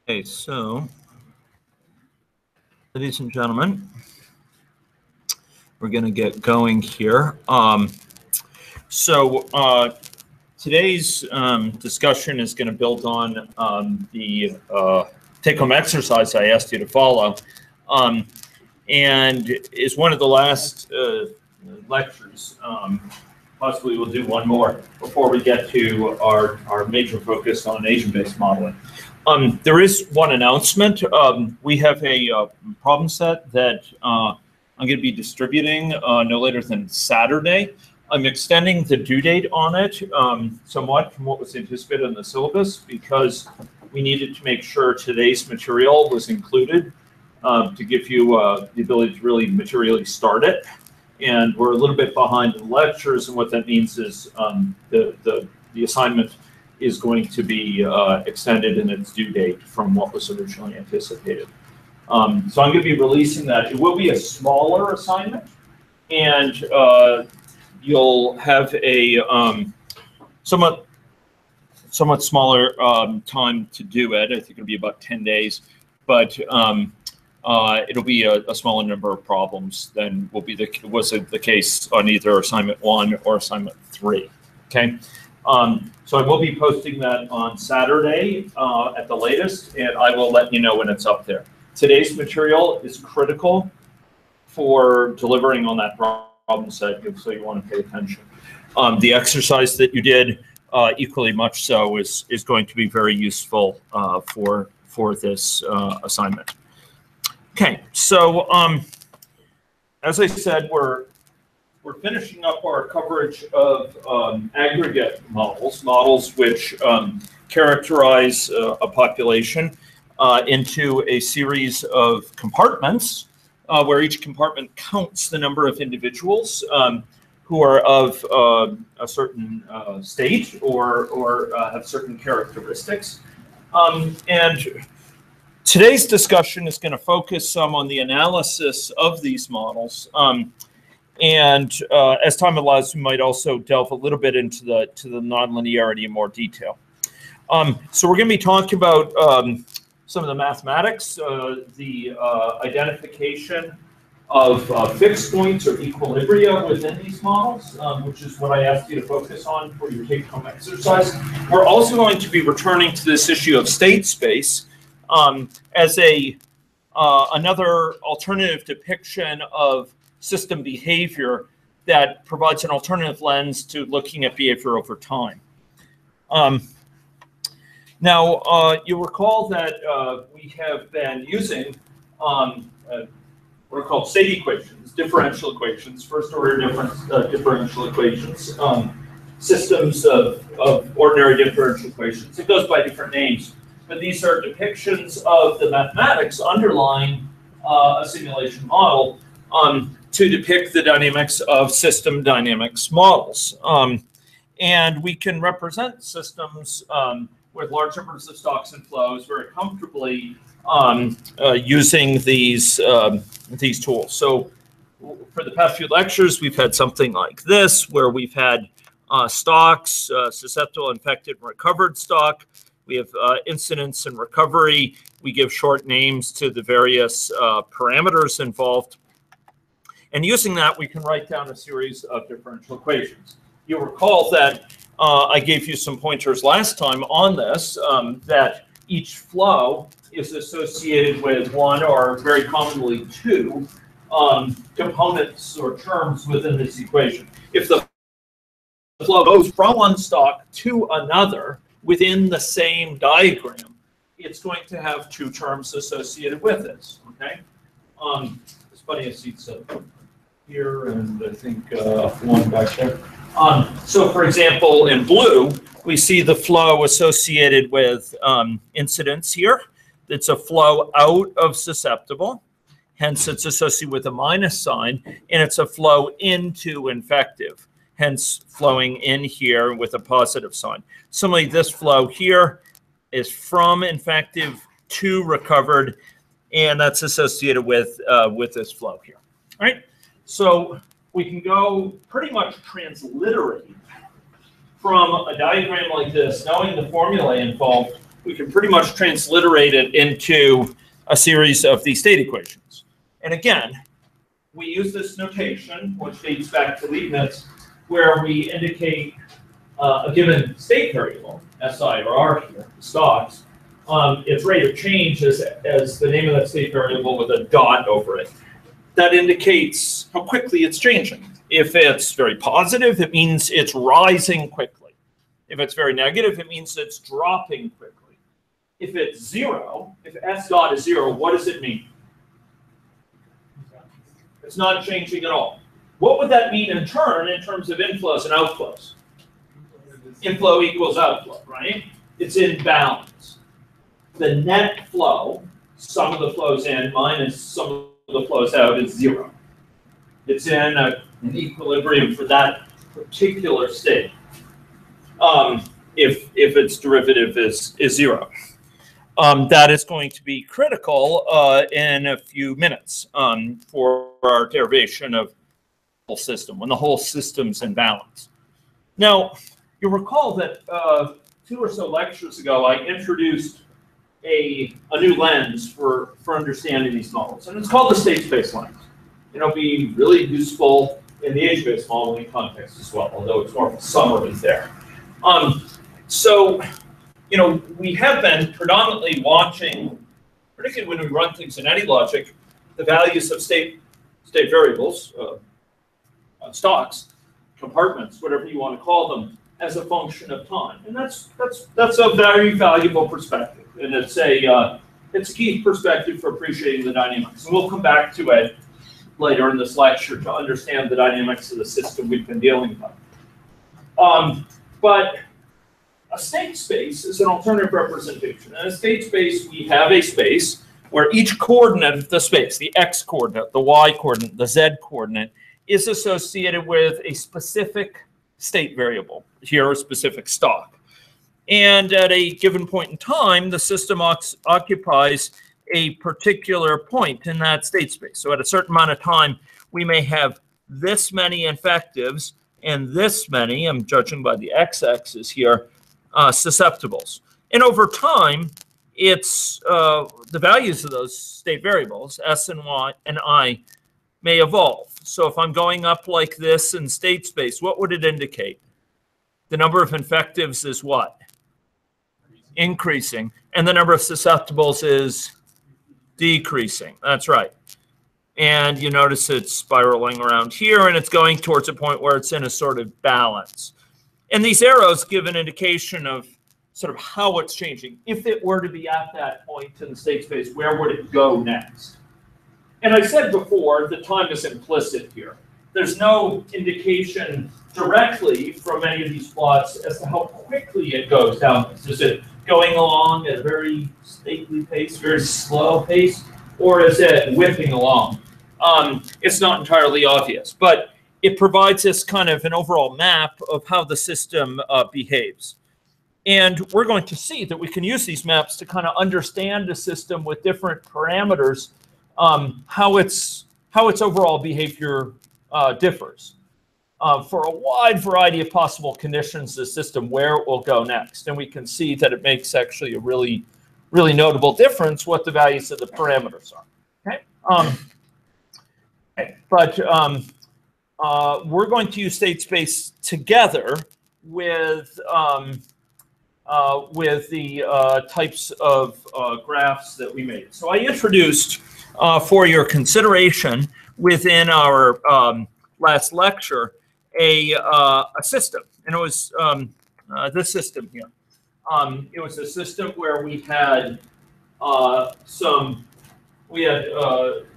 Okay, so, ladies and gentlemen, we're going to get going here. Today's discussion is going to build on the take-home exercise I asked you to follow, and is one of the last lectures. Possibly we'll do one more before we get to our major focus on agent-based modeling. There is one announcement. We have a problem set that I'm going to be distributing no later than Saturday. I'm extending the due date on it somewhat from what was anticipated in the syllabus because we needed to make sure today's material was included to give you the ability to really materially start it. And we're a little bit behind in lectures, and what that means is the assignment is going to be extended in its due date from what was originally anticipated. So I'm going to be releasing that. It will be a smaller assignment, and you'll have a somewhat smaller time to do it. I think it'll be about 10 days, but it'll be a smaller number of problems than was the case on either assignment 1 or assignment 3. Okay. So I will be posting that on Saturday at the latest, and I will let you know when it's up there. Today's material is critical for delivering on that problem set, so you want to pay attention. The exercise that you did, equally much so, is going to be very useful for this assignment. Okay, so as I said, we're finishing up our coverage of aggregate models which characterize a population into a series of compartments where each compartment counts the number of individuals who are of a certain state or have certain characteristics. And today's discussion is going to focus some on the analysis of these models. And as time allows, we might also delve a little bit into the nonlinearity in more detail. So we're going to be talking about some of the mathematics, the identification of fixed points or equilibria within these models, which is what I asked you to focus on for your take-home exercise. We're also going to be returning to this issue of state space as another alternative depiction of system behavior that provides an alternative lens to looking at behavior over time. Now, you'll recall that we have been using what are called state equations, differential equations, first-order differential equations, systems of ordinary differential equations. It goes by different names, but these are depictions of the mathematics underlying a simulation model to depict the dynamics of system dynamics models. And we can represent systems with large numbers of stocks and flows very comfortably using these tools. So for the past few lectures, we've had something like this, where we've had stocks, susceptible, infected, and recovered stock. We have incidence and recovery. We give short names to the various parameters involved. And using that, we can write down a series of differential equations. You'll recall that I gave you some pointers last time on this, that each flow is associated with one or very commonly two components or terms within this equation. If the flow goes from one stock to another within the same diagram, it's going to have two terms associated with it. Okay, there's plenty of seats here, and I think one back there. So, for example, in blue, we see the flow associated with incidence here. It's a flow out of susceptible, hence it's associated with a minus sign, and it's a flow into infective, hence flowing in here with a positive sign. Similarly, this flow here is from infective 2 recovered, and that's associated with this flow here. All right, so we can go pretty much transliterate from a diagram like this, knowing the formulae involved. We can pretty much transliterate it into a series of these state equations. And again, we use this notation, which dates back to Leibniz, where we indicate a given state variable, SI or R here, stocks, its rate of change as the name of that state variable with a dot over it. That indicates how quickly it's changing. If it's very positive, it means it's rising quickly. If it's very negative, it means it's dropping quickly. If it's 0, if S dot is 0, what does it mean? It's not changing at all. What would that mean in turn in terms of inflows and outflows? Inflow equals outflow, right? It's in balance. The net flow, sum of the flows in minus sum of the flows out, is 0. It's in an equilibrium for that particular state. If its derivative is 0. That is going to be critical in a few minutes for our derivation of the whole system, when the whole system's in balance. Now, you'll recall that 2 or so lectures ago, I introduced a new lens for understanding these models, and it's called the Statespace lens. It'll be really useful in the age-based modeling context as well, although it's more of a summary there. So, you know, we have been predominantly watching, particularly when we run things in any logic, the values of state variables, stocks, compartments, whatever you want to call them, as a function of time, and that's a very valuable perspective, and it's a key perspective for appreciating the dynamics. And we'll come back to it later in this lecture to understand the dynamics of the system we've been dealing with. But a state space is an alternative representation. In a state space, we have a space where each coordinate of the space, the x coordinate, the y coordinate, the z coordinate, is associated with a specific state variable, here a specific stock. And at a given point in time, the system occupies a particular point in that state space. So at a certain amount of time, we may have this many infectives and this many, I'm judging by the x-axis here, susceptibles. And over time, it's the values of those state variables, S and Y and I, may evolve. So if I'm going up like this in state space, what would it indicate? The number of infectives is what? Increasing. And the number of susceptibles is decreasing. That's right. And you notice it's spiraling around here, and it's going towards a point where it's in a sort of balance. And these arrows give an indication of sort of how it's changing. If it were to be at that point in the state space, where would it go next? And I said before, the time is implicit here. There's no indication directly from any of these plots as to how quickly it goes down. Is it going along at a very stately pace, very slow pace, or is it whipping along? It's not entirely obvious, but it provides us kind of an overall map of how the system behaves. And we're going to see that we can use these maps to kind of understand a system with different parameters, how its overall behavior differs. For a wide variety of possible conditions, the system, where it will go next. And we can see that it makes actually a really notable difference what the values of the parameters are. Okay. But we're going to use state space together with the types of graphs that we made. So I introduced for your consideration within our last lecture a system, and it was this system here. It was a system where we had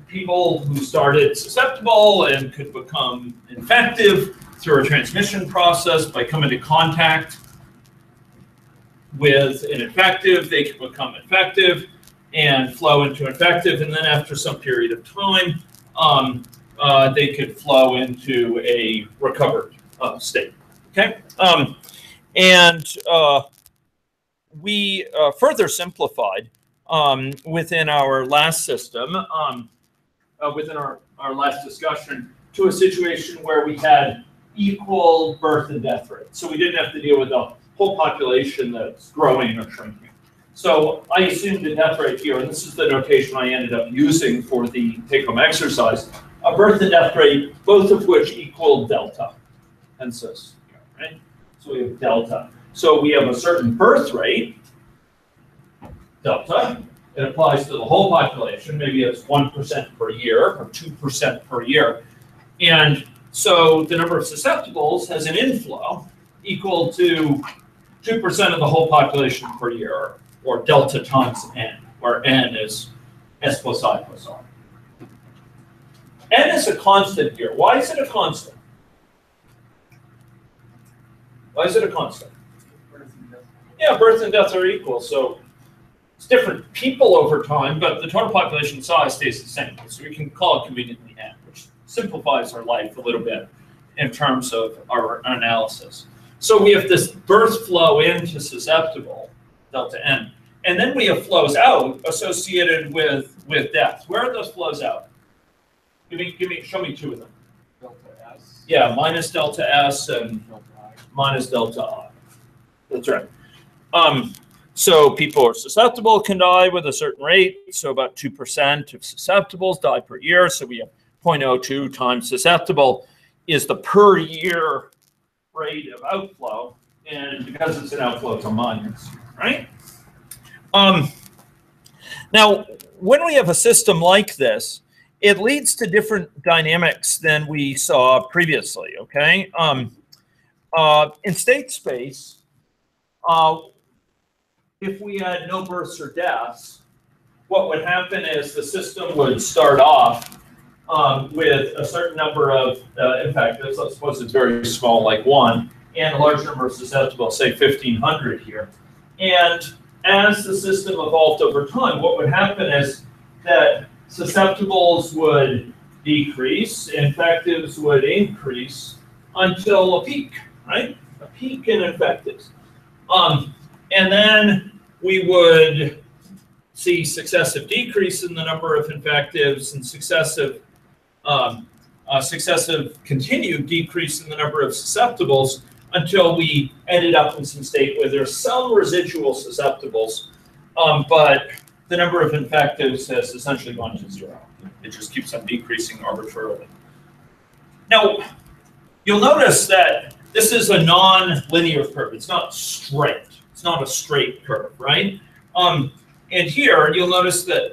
people who started susceptible and could become infective through a transmission process by coming into contact with an infective. They could become infective and flow into infective, and then after some period of time, they could flow into a recovered state. Okay, we further simplified within our last system, within our last discussion, to a situation where we had equal birth and death rates. So we didn't have to deal with the whole population that's growing or shrinking. So I assumed a death rate here, and this is the notation I ended up using for the take-home exercise, a birth and death rate, both of which equal delta, hence this, right? So we have delta. So we have a certain birth rate, delta. It applies to the whole population. Maybe it's 1% per year or 2% per year. And so the number of susceptibles has an inflow equal to 2% of the whole population per year, or delta times n, where n is s plus I plus r. N is a constant here. Why is it a constant? Why is it a constant? Yeah, birth and death are equal, so it's different people over time, but the total population size stays the same. So we can call it conveniently n, which simplifies our life a little bit in terms of our analysis. So we have this birth flow into susceptible, delta n, and then we have flows out associated with death. Where are those flows out? Show me two of them. Delta S. Yeah, minus delta S and Delta I. minus delta I. That's right. So people are susceptible can die with a certain rate. So about 2% of susceptibles die per year. So we have 0.02 times susceptible is the per year rate of outflow. And because it's an outflow, it's a minus, right? Now, when we have a system like this, it leads to different dynamics than we saw previously, okay? In Statespace, if we had no births or deaths, what would happen is the system would start off with a certain number of infectives. Let's suppose it's very small, like 1, and a large number of susceptibles, say 1,500 here. And as the system evolved over time, what would happen is that susceptibles would decrease, infectives would increase until a peak, right? A peak in infectives. And then we would see successive decrease in the number of infectives and successive continued decrease in the number of susceptibles until we ended up in some state where there's some residual susceptibles, but the number of infectives has essentially gone to 0. It just keeps on decreasing arbitrarily. Now, you'll notice that this is a non-linear curve. It's not straight. It's not a straight curve, right? And here, you'll notice that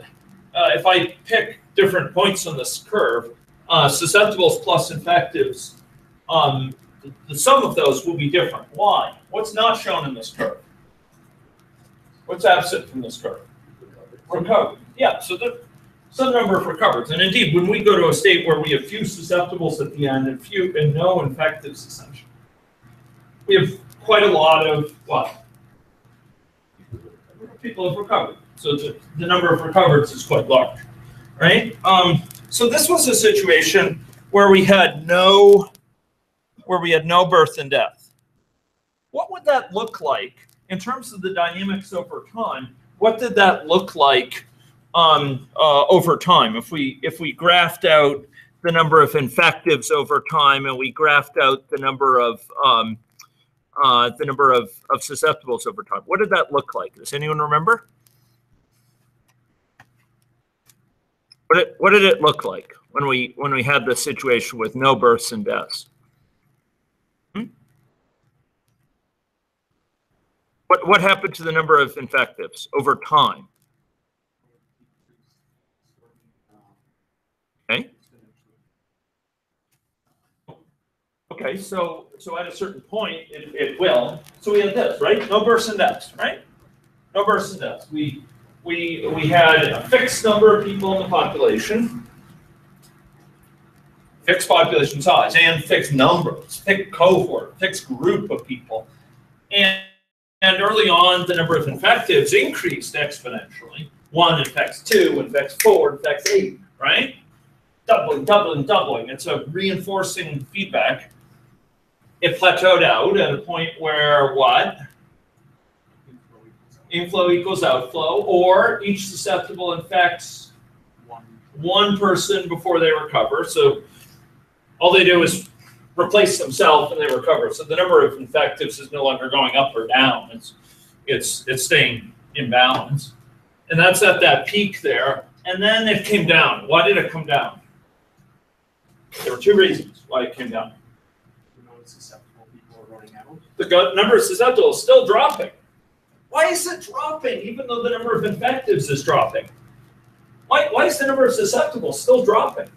if I pick different points on this curve, susceptibles plus infectives, the sum of those will be different. Why? What's not shown in this curve? What's absent from this curve? Recovered. Yeah, so some number of recovers. And indeed, when we go to a state where we have few susceptibles at the end and no infectives, essentially, we have quite a lot of what? People have recovered. So the number of recovers is quite large, right? So this was a situation where we had no birth and death. What would that look like in terms of the dynamics over time? What did that look like over time? If we graphed out the number of infectives over time and we graphed out the number of susceptibles over time, what did that look like? Does anyone remember? What did it look like when we had this situation with no births and deaths? What happened to the number of infectives over time? Okay. Okay, so at a certain point it will. So we had this, right? No births and deaths, right? No births and deaths. We had a fixed number of people in the population, fixed population size, and fixed numbers, fixed cohort, fixed group of people. And early on, the number of infectives increased exponentially. 1 infects 2, infects 4, infects 8, right? Doubling, doubling, doubling. It's a reinforcing feedback. It plateaued out at a point where what? Inflow equals outflow, or each susceptible infects one person before they recover. So all they do is replace themselves and they recover. So the number of infectives is no longer going up or down. It's staying in balance. And that's at that peak there. And then it came down. Why did it come down? There were two reasons why it came down. Susceptible people are running out. The number of susceptible is still dropping. Why is it dropping even though the number of infectives is dropping? Why is the number of susceptibles still dropping?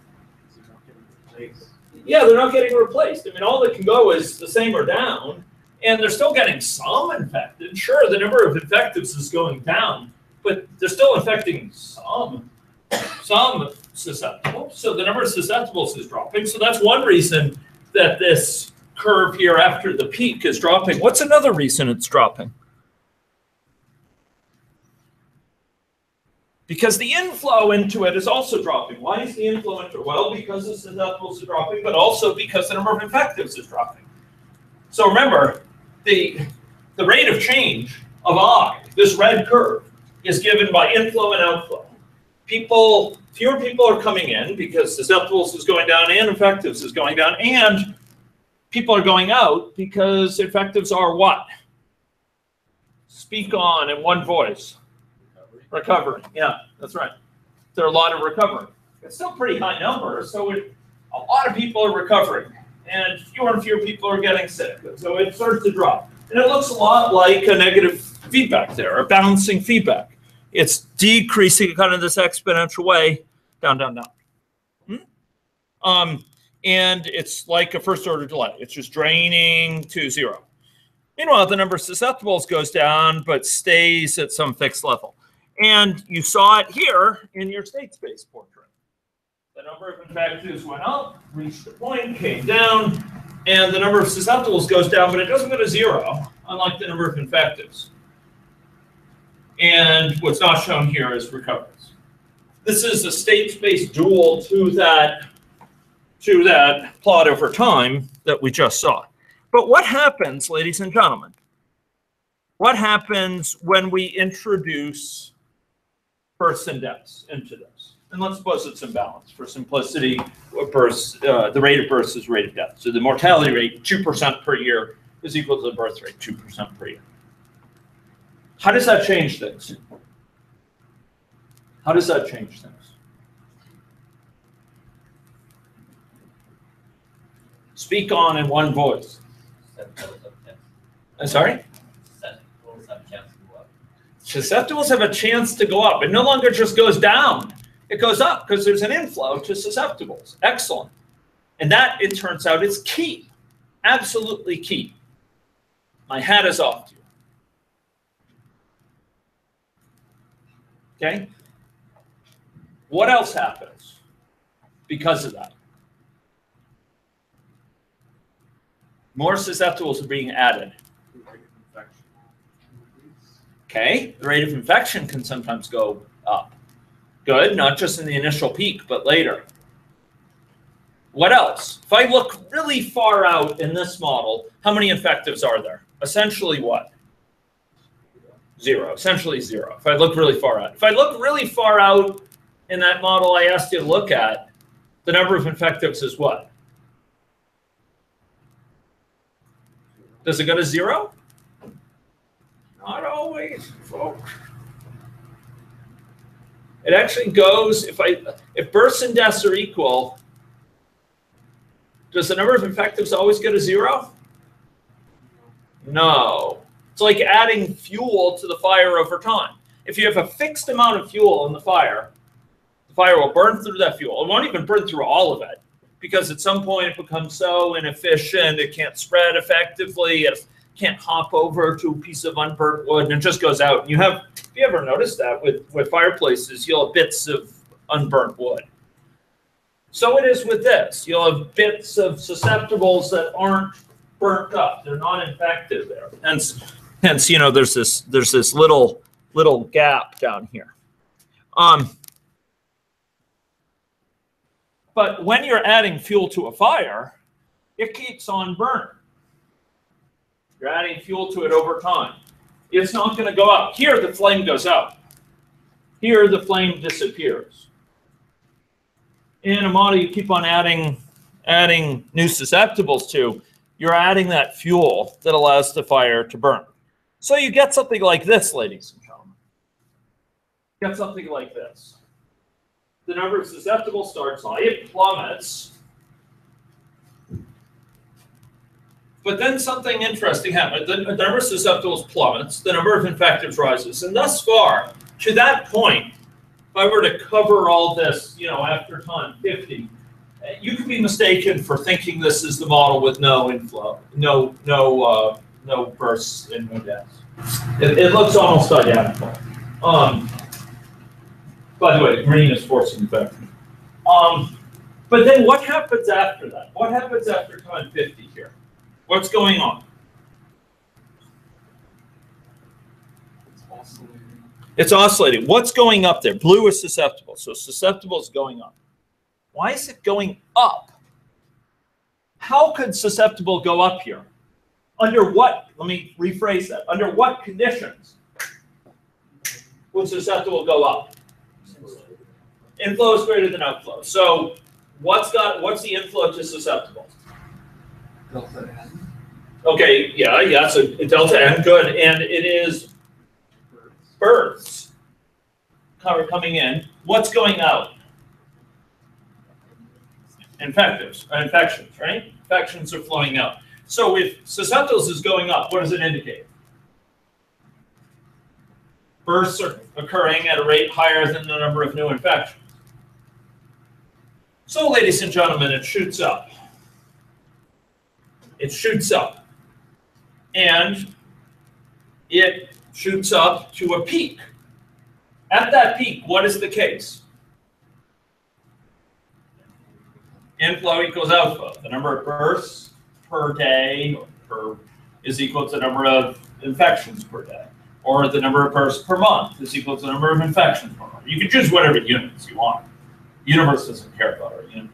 Yeah, they're not getting replaced. I mean, all that can go is the same or down, and they're still getting some infected. Sure, the number of infectives is going down, but they're still infecting some susceptibles. So the number of susceptibles is dropping. So that's one reason that this curve here after the peak is dropping. What's another reason it's dropping? Because the inflow into it is also dropping. Why is the inflow into it? Well, because the susceptibles are dropping, but also because the number of infectives is dropping. So remember, the rate of change of I, this red curve, is given by inflow and outflow. Fewer people are coming in because susceptibles is going down and infectives is going down, and people are going out because infectives are what? Speak on in one voice. Recovering, yeah, that's right. There are a lot of recovering. It's still pretty high numbers, so a lot of people are recovering, and fewer people are getting sick. So it starts to drop. And it looks a lot like a negative feedback there, a bouncing feedback. It's decreasing kind of this exponential way, down, down, down. And it's like a first order delay. It's just draining to zero. Meanwhile, the number of susceptibles goes down, but stays at some fixed level. And you saw it here in your Statespace portrait. The number of infectives went up, reached a point, came down, and the number of susceptibles goes down, but it doesn't go to zero, unlike the number of infectives. And what's not shown here is recoveries. This is a Statespace dual to that plot over time that we just saw. But what happens, ladies and gentlemen? What happens when we introduce person deaths into this? And let's suppose it's in balance. For simplicity, the rate of births is rate of death. So the mortality rate, 2% per year, is equal to the birth rate, 2% per year. How does that change things? How does that change things? Speak on in one voice. I'm sorry? Susceptibles have a chance to go up. It no longer just goes down. It goes up because there's an inflow to susceptibles. Excellent. And that, it turns out, is key. Absolutely key. My hat is off to you. Okay? What else happens because of that? More susceptibles are being added. Okay, the rate of infection can sometimes go up. Good, not just in the initial peak, but later. What else? If I look really far out in this model, how many infectives are there? Essentially what? Zero, essentially zero. If I look really far out. If I look really far out in that model I asked you to look at, the number of infectives is what? Does it go to zero? Not always, folks. It actually goes, if births and deaths are equal, does the number of infectives always go to zero? No. It's like adding fuel to the fire over time. If you have a fixed amount of fuel in the fire will burn through that fuel. It won't even burn through all of it, because at some point it becomes so inefficient, it can't spread effectively, it can't hop over to a piece of unburnt wood, and it just goes out. And if you ever noticed that with fireplaces, you'll have bits of unburnt wood. So it is with this. You'll have bits of susceptibles that aren't burnt up. They're not infected there. Hence, there's this little gap down here. But when you're adding fuel to a fire, it keeps on burning. You're adding fuel to it over time. It's not going to go up. Here, the flame goes out. Here, the flame disappears. In a model you keep on adding new susceptibles to, you're adding that fuel that allows the fire to burn. So you get something like this, ladies and gentlemen. You get something like this. The number of susceptibles starts high, it plummets. But then something interesting happens. The number of susceptibles plummets, the number of infectives rises. And thus far, to that point, if I were to cover all this, after time 50, you could be mistaken for thinking this is the model with no inflow, no bursts and no deaths. It looks almost identical. By the way, the green is forcing effect. But then what happens after that? What happens after time 50 here? What's going on? It's oscillating. What's going up there? Blue is susceptible. So susceptible is going up. Why is it going up? How could susceptible go up here? Under what? Let me rephrase that. Under what conditions would susceptible go up? Inflow is greater than outflow. So what's the inflow to susceptible? Delta N. Okay, yeah, so delta N, good. And it is births coming in. What's going out? Infectives, infections, right? Infections are flowing out. So if susceptibles is going up, what does it indicate? Births are occurring at a rate higher than the number of new infections. So, ladies and gentlemen, it shoots up. It shoots up. And it shoots up to a peak. At that peak, what is the case? Inflow equals outflow. The number of births per day is equal to the number of infections per day. Or the number of births per month is equal to the number of infections per month. You can choose whatever units you want. The universe doesn't care about our units.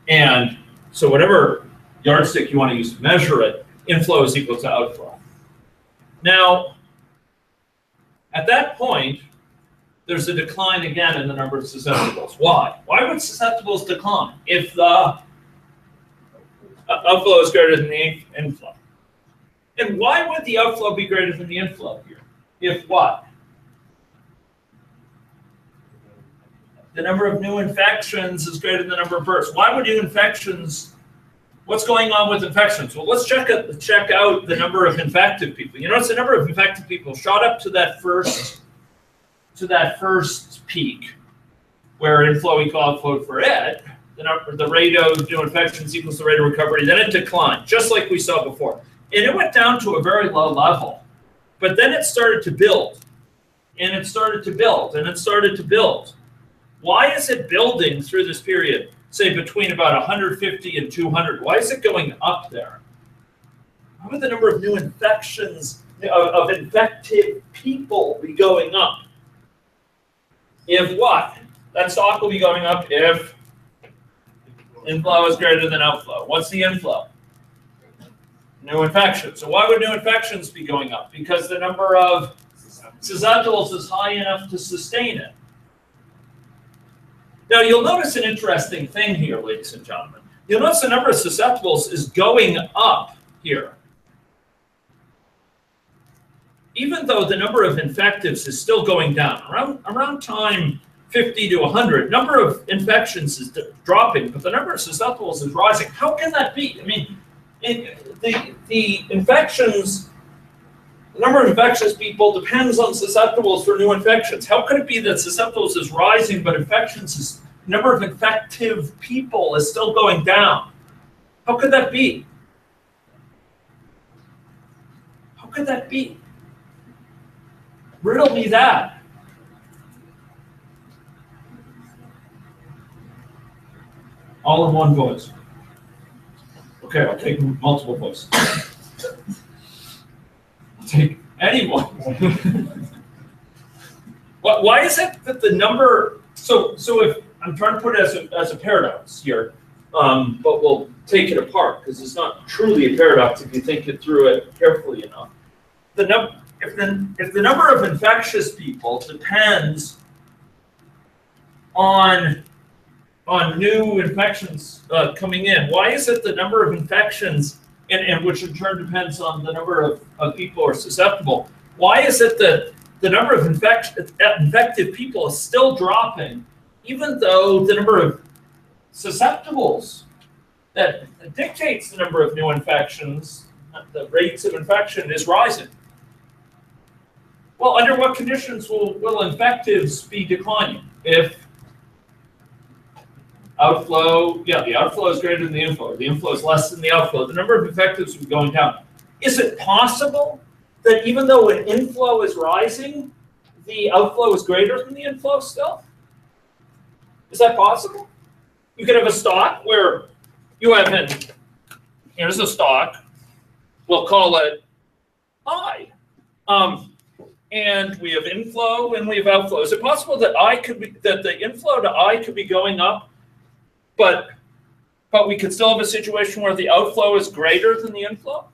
And so whatever yardstick you want to use to measure it, inflow is equal to outflow. Now, at that point, there's a decline again in the number of susceptibles. Why? Why would susceptibles decline if the outflow is greater than the inflow? And why would the outflow be greater than the inflow here? If what? The number of new infections is greater than the number of births. Why would new infections? What's going on with infections? Well, let's check out the number of infected people. You notice the number of infected people shot up to that first peak, where inflow equal outflow for it. The rate of new infections equals the rate of recovery. Then it declined, just like we saw before. And it went down to a very low level. But then it started to build. And it started to build. And it started to build. Why is it building through this period, say between about 150 and 200? Why is it going up there? Why would the number of new infections, of infected people be going up? If what? That stock will be going up if inflow is greater than outflow. What's the inflow? New infections. So why would new infections be going up? Because the number of susceptibles is high enough to sustain it. Now, you'll notice an interesting thing here, ladies and gentlemen. You'll notice the number of susceptibles is going up here. Even though the number of infectives is still going down. Around time 50 to 100, number of infections is dropping, but the number of susceptibles is rising. How can that be? I mean, the infections, the number of infectious people depends on susceptibles for new infections. How could it be that susceptibles is rising, but number of infective people is still going down? How could that be? How could that be? Riddle me that. All in one voice. Okay, I'll take multiple voices. I'll take anyone. Why is it that the number? So if I'm trying to put it as a paradox here, but we'll take it apart because it's not truly a paradox if you think it through it carefully enough. If the number of infectious people depends on new infections coming in, why is it the number of infections, and which in turn depends on the number of people who are susceptible, why is it that the number of infected people is still dropping, even though the number of susceptibles that dictates the number of new infections, the rates of infection, is rising? Well, under what conditions will infectives be declining? If outflow, the outflow is greater than the inflow, the inflow is less than the outflow, the number of infectives will be going down. Is it possible that even though an inflow is rising, the outflow is greater than the inflow still? Is that possible? You could have a stock where you have here's a stock, we'll call it I. And we have inflow and we have outflow. Is it possible that the inflow to I could be going up, but we could still have a situation where the outflow is greater than the inflow?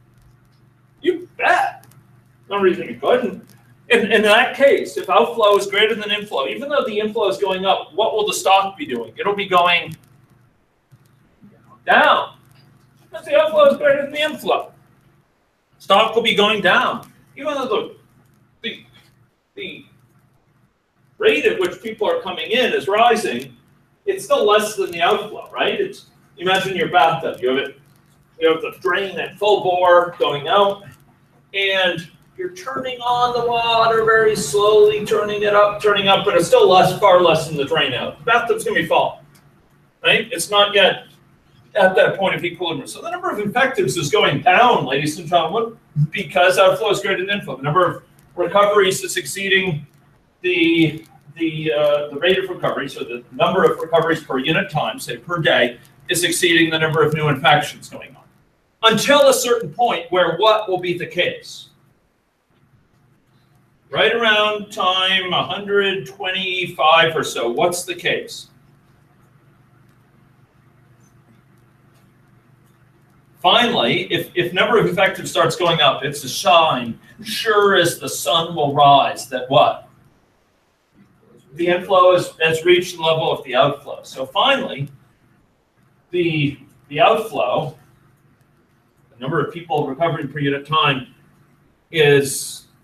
You bet. No reason you couldn't. In that case, if outflow is greater than inflow, even though the inflow is going up, what will the stock be doing? It'll be going down. Because the outflow is greater than the inflow. Stock will be going down. Even though the rate at which people are coming in is rising, it's still less than the outflow, right? Imagine your bathtub. You have the drain at full bore going out, and you're turning on the water very slowly, turning up, but it's still far less than the drain out. The bathtub's going to be full, right? It's not yet at that point of equilibrium. So the number of infectives is going down, ladies and gentlemen, because outflow is greater than inflow. The number of recoveries is exceeding the rate of recovery, so the number of recoveries per unit time, say per day, is exceeding the number of new infections going on. Until a certain point where what will be the case? Right around time 125 or so, what's the case? Finally, if number of infectives starts going up, it's a sign, sure as the sun will rise, that what? The inflow has reached the level of the outflow. So finally, the outflow, the number of people recovering per unit time,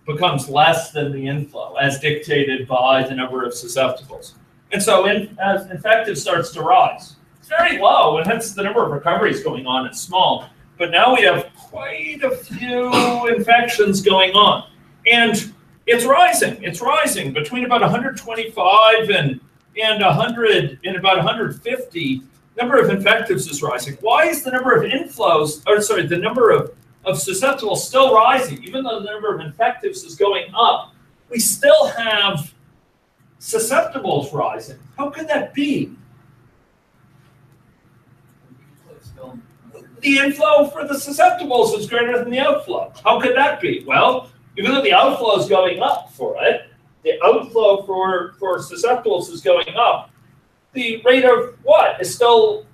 becomes less than the inflow, as dictated by the number of susceptibles. And so as infective starts to rise, it's very low, and hence the number of recoveries going on is small. But now we have quite a few infections going on. And it's rising. It's rising between about 125 and 100 and about 150. Number of infectives is rising. Why is the number of the number of susceptibles still rising? Even though the number of infectives is going up, we still have susceptibles rising. How could that be? The inflow for the susceptibles is greater than the outflow. How could that be? Well, even though the outflow is going up for it, the outflow for susceptibles is going up, the rate of what is still,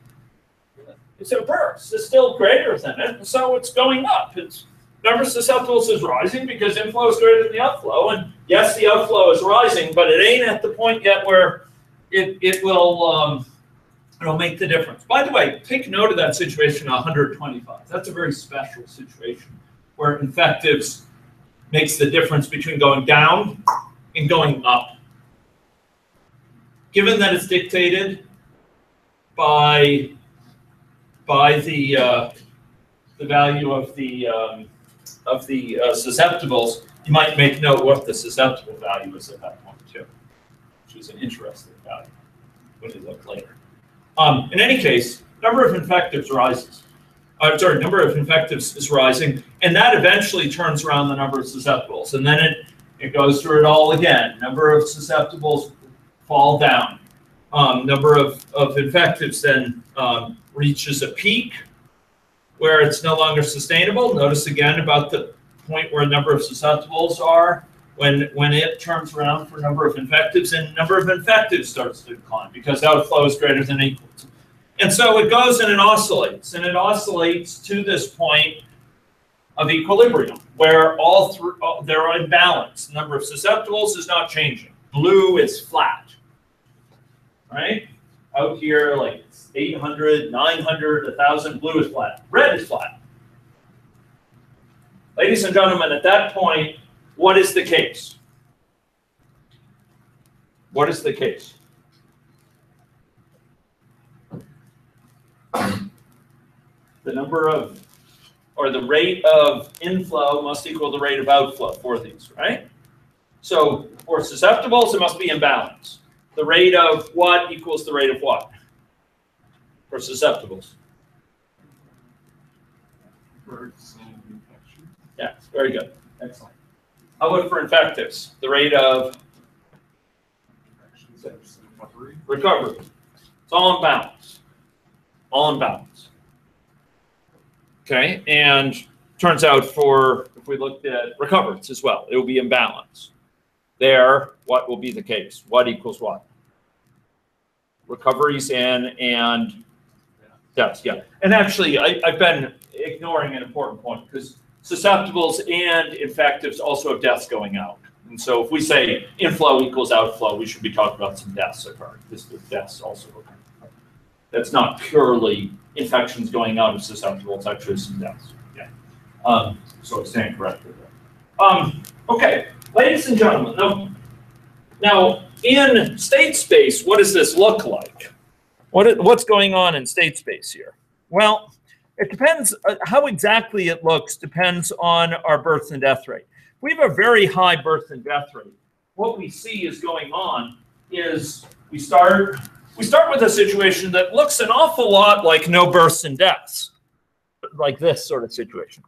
it's inverse. It's still greater than it, and so it's going up. Number of susceptibles is rising because inflow is greater than the outflow, and yes, the outflow is rising, but it ain't at the point yet where it'll make the difference. By the way, take note of that situation 125. That's a very special situation where infectives makes the difference between going down and going up. Given that it's dictated by the value of the susceptibles, you might make note what the susceptible value is at that point too, which is an interesting value when you look later. In any case, number of infectives rises. Number of infectives is rising, and that eventually turns around the number of susceptibles, and then it goes through it all again. Number of susceptibles fall down. Number of infectives then reaches a peak where it's no longer sustainable. Notice again about the point where a number of susceptibles are when it turns around for number of infectives, and number of infectives starts to decline because outflow is greater than equal to. And so it goes and it oscillates to this point of equilibrium, where they're in balance. The number of susceptibles is not changing. Blue is flat, right? Out here, like 800, 900, 1,000, blue is flat. Red is flat. Ladies and gentlemen, at that point, what is the case? What is the case? The number of, or the rate of inflow must equal the rate of outflow for these, right? So for susceptibles, it must be in balance. The rate of what equals the rate of what for susceptibles? Yeah, very good. Excellent. How about for infectives? The rate of recovery. It's all in balance. All in balance. Okay, and turns out if we looked at recoverance as well, it will be in balance. There, what will be the case? What equals what? Recoveries in and deaths, yeah. And actually, I've been ignoring an important point because susceptibles and infectives also have deaths going out. And so if we say inflow equals outflow, we should be talking about some deaths occurring. This is deaths also occurring. That's not purely infections going out of susceptible, it's actually some deaths. Yeah. So I stand corrected there. Okay, ladies and gentlemen, now in state space, what does this look like? What's going on in state space here? Well, it depends, how exactly it looks depends on our birth and death rate. We have a very high birth and death rate. What we see is going on is we start with a situation that looks an awful lot like no births and deaths, like this sort of situation.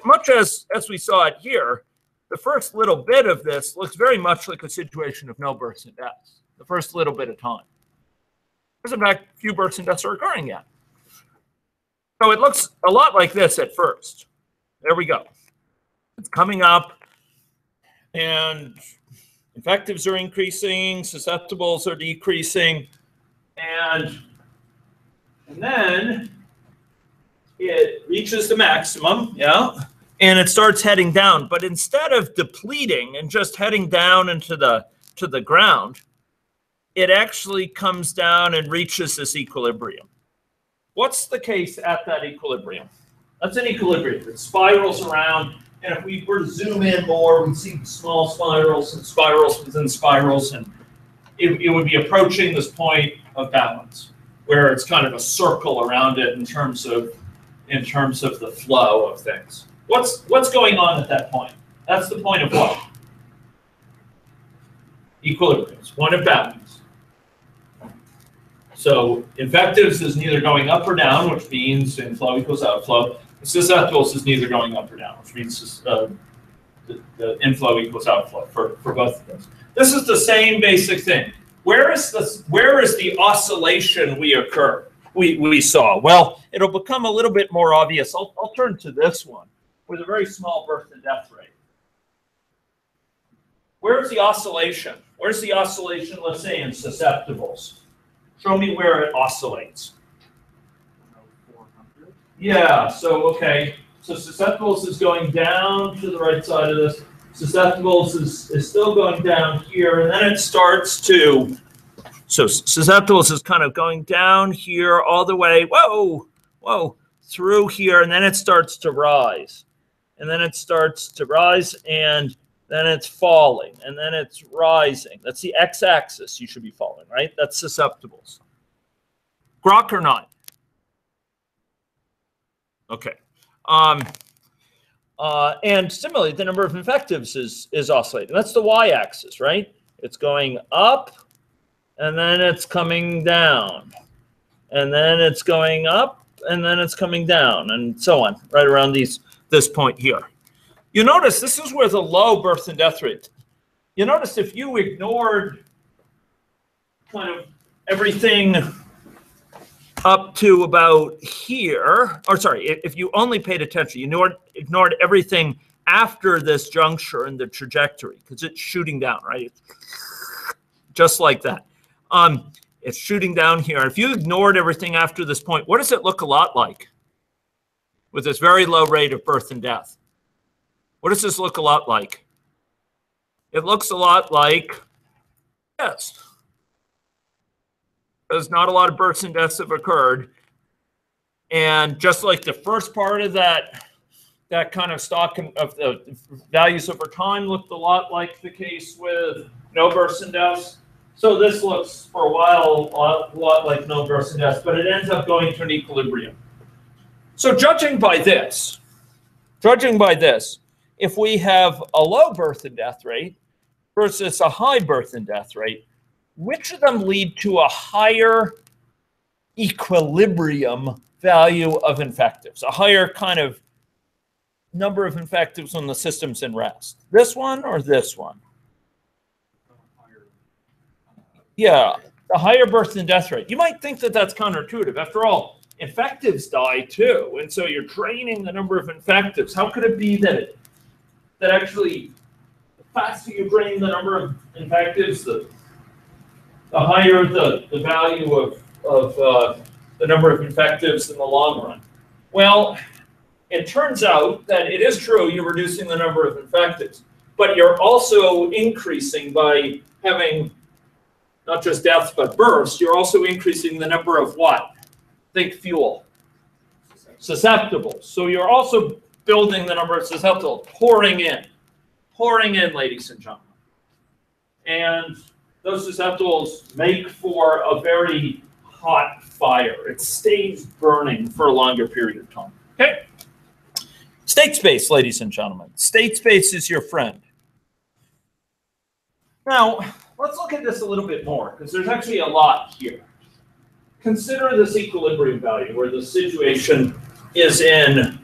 Much as we saw it here, the first little bit of this looks very much like a situation of no births and deaths, the first little bit of time. There's in fact few births and deaths are occurring yet. So it looks a lot like this at first. There we go. It's coming up, and infectives are increasing, susceptibles are decreasing, and then it reaches the maximum, yeah, and it starts heading down. But instead of depleting and just heading down into the ground, it actually comes down and reaches this equilibrium. What's the case at that equilibrium? That's an equilibrium. It spirals around. And if we were to zoom in more, we'd see small spirals and spirals within spirals, and it would be approaching this point of balance, where it's kind of a circle around it in terms of the flow of things. What's going on at that point? That's the point of what? Equilibrium. It's one of balance. So infectives is neither going up or down, which means inflow equals outflow. Susceptibles is neither going up or down, which means the inflow equals outflow for both of those. This is the same basic thing. Where is the oscillation we saw? Well, it'll become a little bit more obvious. I'll turn to this one with a very small birth and death rate. Where's the oscillation? Where's the oscillation, let's say, in susceptibles? Show me where it oscillates. Yeah, so, okay. So susceptibles is going down to the right side of this. Susceptibles is still going down here, and then it starts to, so susceptibles is kind of going down here all the way, whoa, through here, and then it starts to rise. And then it starts to rise, and then it's falling, and then it's rising. That's the x-axis you should be following, right? That's susceptibles. Grok or not? Okay. And similarly, the number of infectives is oscillating. That's the y-axis, right? It's going up, and then it's coming down. And then it's going up, and then it's coming down, and so on, right around this point here. You notice this is where the low birth and death rate. You notice if you ignored kind of everything up to about here, or sorry, if you only paid attention, you ignored everything after this juncture in the trajectory, because it's shooting down, right? Just like that. It's shooting down here. If you ignored everything after this point, what does it look a lot like with this very low rate of birth and death? What does this look a lot like? It looks a lot like this. There's not a lot of births and deaths have occurred. And just like the first part of that kind of stock of the values over time looked a lot like the case with no births and deaths. So this looks for a while a lot like no births and deaths, but it ends up going to an equilibrium. So judging by this, if we have a low birth and death rate versus a high birth and death rate, which of them lead to a higher equilibrium value of infectives, a higher kind of number of infectives when the system's in rest? This one or this one? Yeah, the higher birth and death rate. You might think that that's counterintuitive. After all, infectives die too, and so you're draining the number of infectives. How could it be that actually the faster you drain the number of infectives, the higher the value of the number of infectives in the long run? Well, it turns out that it is true you're reducing the number of infectives, but you're also increasing by having not just deaths but births. You're also increasing the number of what? Think fuel. Susceptibles. So you're also building the number of susceptibles, pouring in, ladies and gentlemen. And those susceptibles make for a very hot fire. It stays burning for a longer period of time. Okay? Statespace, ladies and gentlemen. Statespace is your friend. Now, let's look at this a little bit more, because there's actually a lot here. Consider this equilibrium value where the situation is in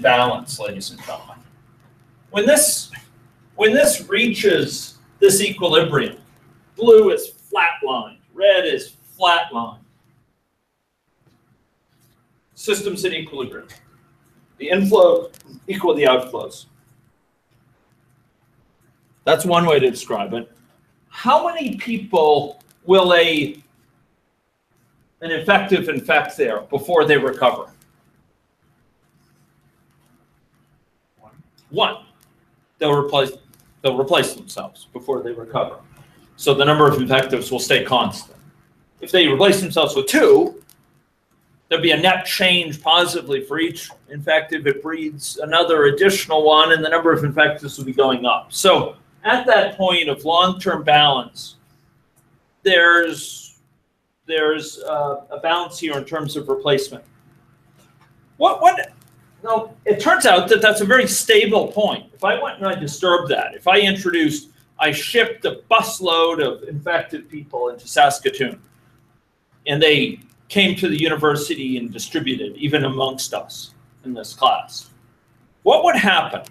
balance, ladies and gentlemen. When this reaches this equilibrium, blue is flatlined, red is flatlined. System's in equilibrium. The inflow equal the outflows. That's one way to describe it. How many people will an infective infect there before they recover? One. They'll replace themselves before they recover. So the number of infectives will stay constant. If they replace themselves with two, there'll be a net change positively for each infective. It breeds another additional one, and the number of infectives will be going up. So at that point of long-term balance, there's a balance here in terms of replacement. No, it turns out that that's a very stable point. If I went and I disturbed that, if I shipped a busload of infected people into Saskatoon, and they came to the university and distributed, even amongst us in this class, what would happen?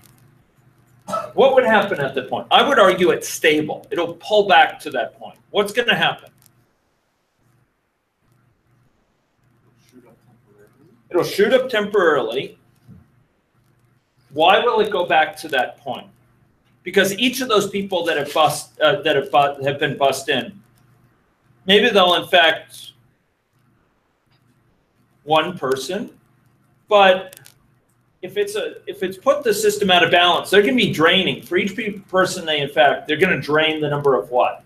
What would happen at that point? I would argue it's stable. It'll pull back to that point. What's going to happen? It'll shoot up temporarily. Why will it go back to that point? Because each of those people that have been bussed in, maybe they'll infect one person, but if it's put the system out of balance, they're going to be draining. For each person they infect, they're going to drain the number of what?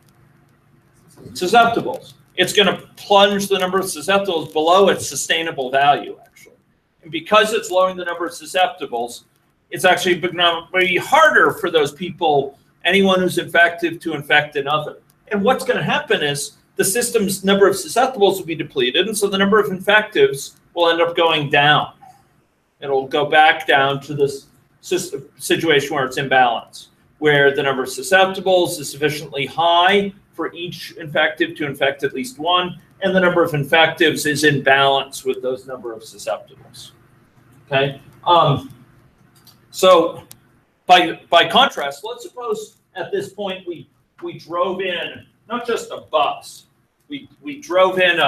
Susceptibles. It's going to plunge the number of susceptibles below its sustainable value, actually. And because it's lowering the number of susceptibles, it's actually going to be harder for those people, anyone who's infected, to infect another. And what's going to happen is the system's number of susceptibles will be depleted, and so the number of infectives will end up going down. It'll go back down to this situation where it's in balance, where the number of susceptibles is sufficiently high for each infective to infect at least one, and the number of infectives is in balance with those number of susceptibles. Okay. So by contrast, let's suppose at this point we drove in not just a bus, we drove in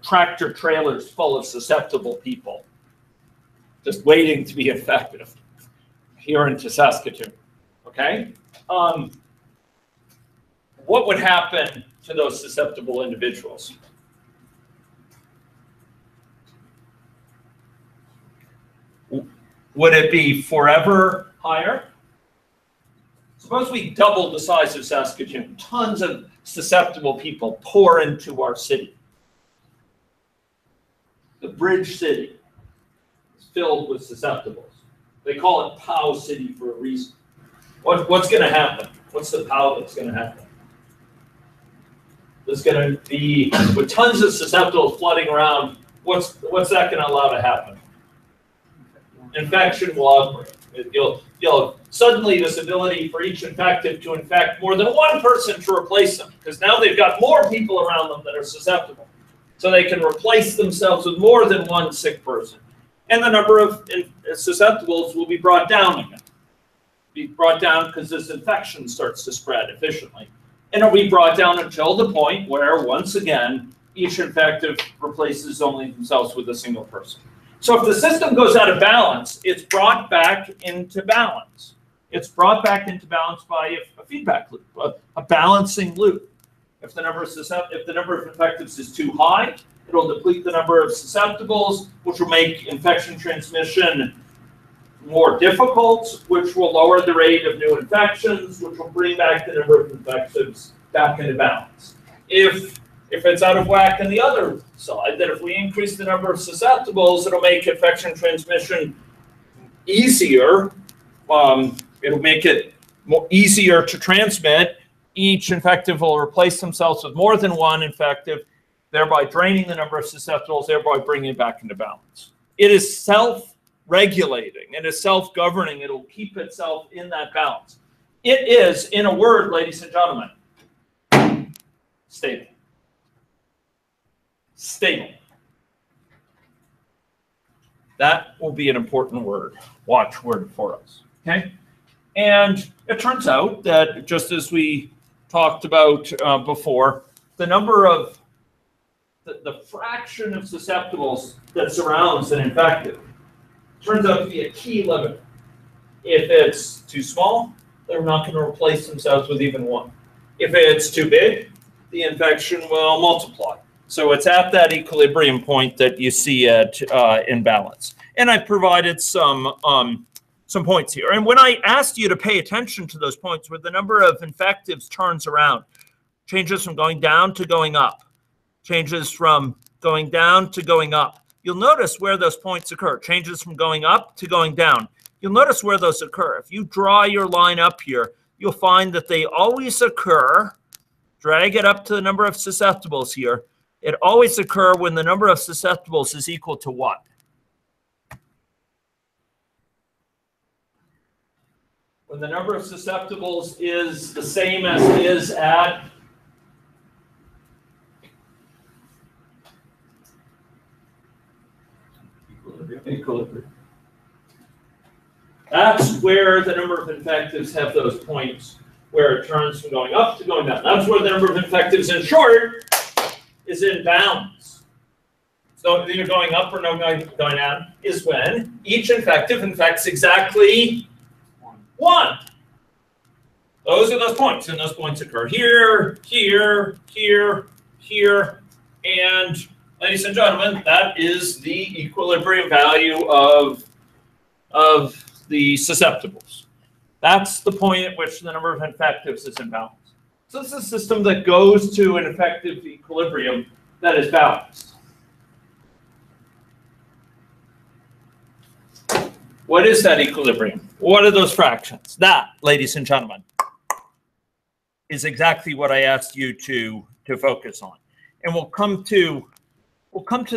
tractor trailers full of susceptible people just waiting to be infected here into Saskatoon. Okay. what would happen to those susceptible individuals? Would it be forever higher? Suppose we double the size of Saskatoon. Tons of susceptible people pour into our city. The bridge city is filled with susceptibles. They call it POW City for a reason. What's going to happen? What's the POW that's going to happen? There's going to be, with tons of susceptibles flooding around, what's that going to allow to happen? Infection will outbreak. You'll suddenly this ability for each infected to infect more than one person to replace them, because now they've got more people around them that are susceptible. So they can replace themselves with more than one sick person. And the number of susceptibles will be brought down again. Be brought down because this infection starts to spread efficiently. And it'll be brought down until the point where, once again, each infected replaces only themselves with a single person. So if the system goes out of balance, it's brought back into balance. It's brought back into balance by a feedback loop, a balancing loop. If the number of infectives is too high, it'll deplete the number of susceptibles, which will make infection transmission more difficult, which will lower the rate of new infections, which will bring back the number of infectives back into balance. If it's out of whack on the other side, that if we increase the number of susceptibles, it'll make infection transmission easier. It'll make it easier to transmit. Each infective will replace themselves with more than one infective, thereby draining the number of susceptibles, thereby bringing it back into balance. It is self-regulating. It is self-governing. It'll keep itself in that balance. It is, in a word, ladies and gentlemen, stable. Stable. That will be an important word, watchword for us. Okay? And it turns out that, just as we talked about before, the number of the fraction of susceptibles that surrounds an infected turns out to be a key limiter. If it's too small, they're not going to replace themselves with even one. If it's too big, the infection will multiply. So it's at that equilibrium point that you see it in balance. And I provided some points here. And when I asked you to pay attention to those points where the number of infectives turns around, changes from going down to going up, changes from going down to going up, you'll notice where those points occur. Changes from going up to going down. You'll notice where those occur. If you draw your line up here, you'll find that they always occur. Drag it up to the number of susceptibles here. It always occurs when the number of susceptibles is equal to what? When the number of susceptibles is the same as it is at equilibrium. That's where the number of infectives have those points where it turns from going up to going down. That's where the number of infectives, in short, is in balance. So either going up or no going down is when each infective infects exactly one. Those are those points, and those points occur here, here, here, here, and ladies and gentlemen, that is the equilibrium value of the susceptibles. That's the point at which the number of infectives is in balance. So this is a system that goes to an effective equilibrium that is balanced. What is that equilibrium? What are those fractions? That, ladies and gentlemen, is exactly what I asked you to focus on. And we'll come to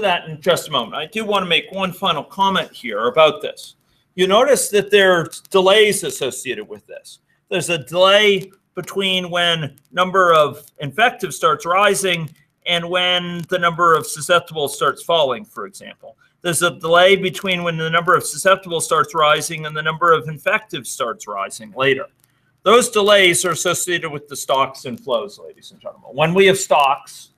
that in just a moment. I do want to make one final comment here about this. You notice that there's delays associated with this. There's a delay between when number of infectives starts rising and when the number of susceptibles starts falling, for example. There's a delay between when the number of susceptibles starts rising and the number of infectives starts rising later. Those delays are associated with the stocks and flows, ladies and gentlemen. When we have stocks,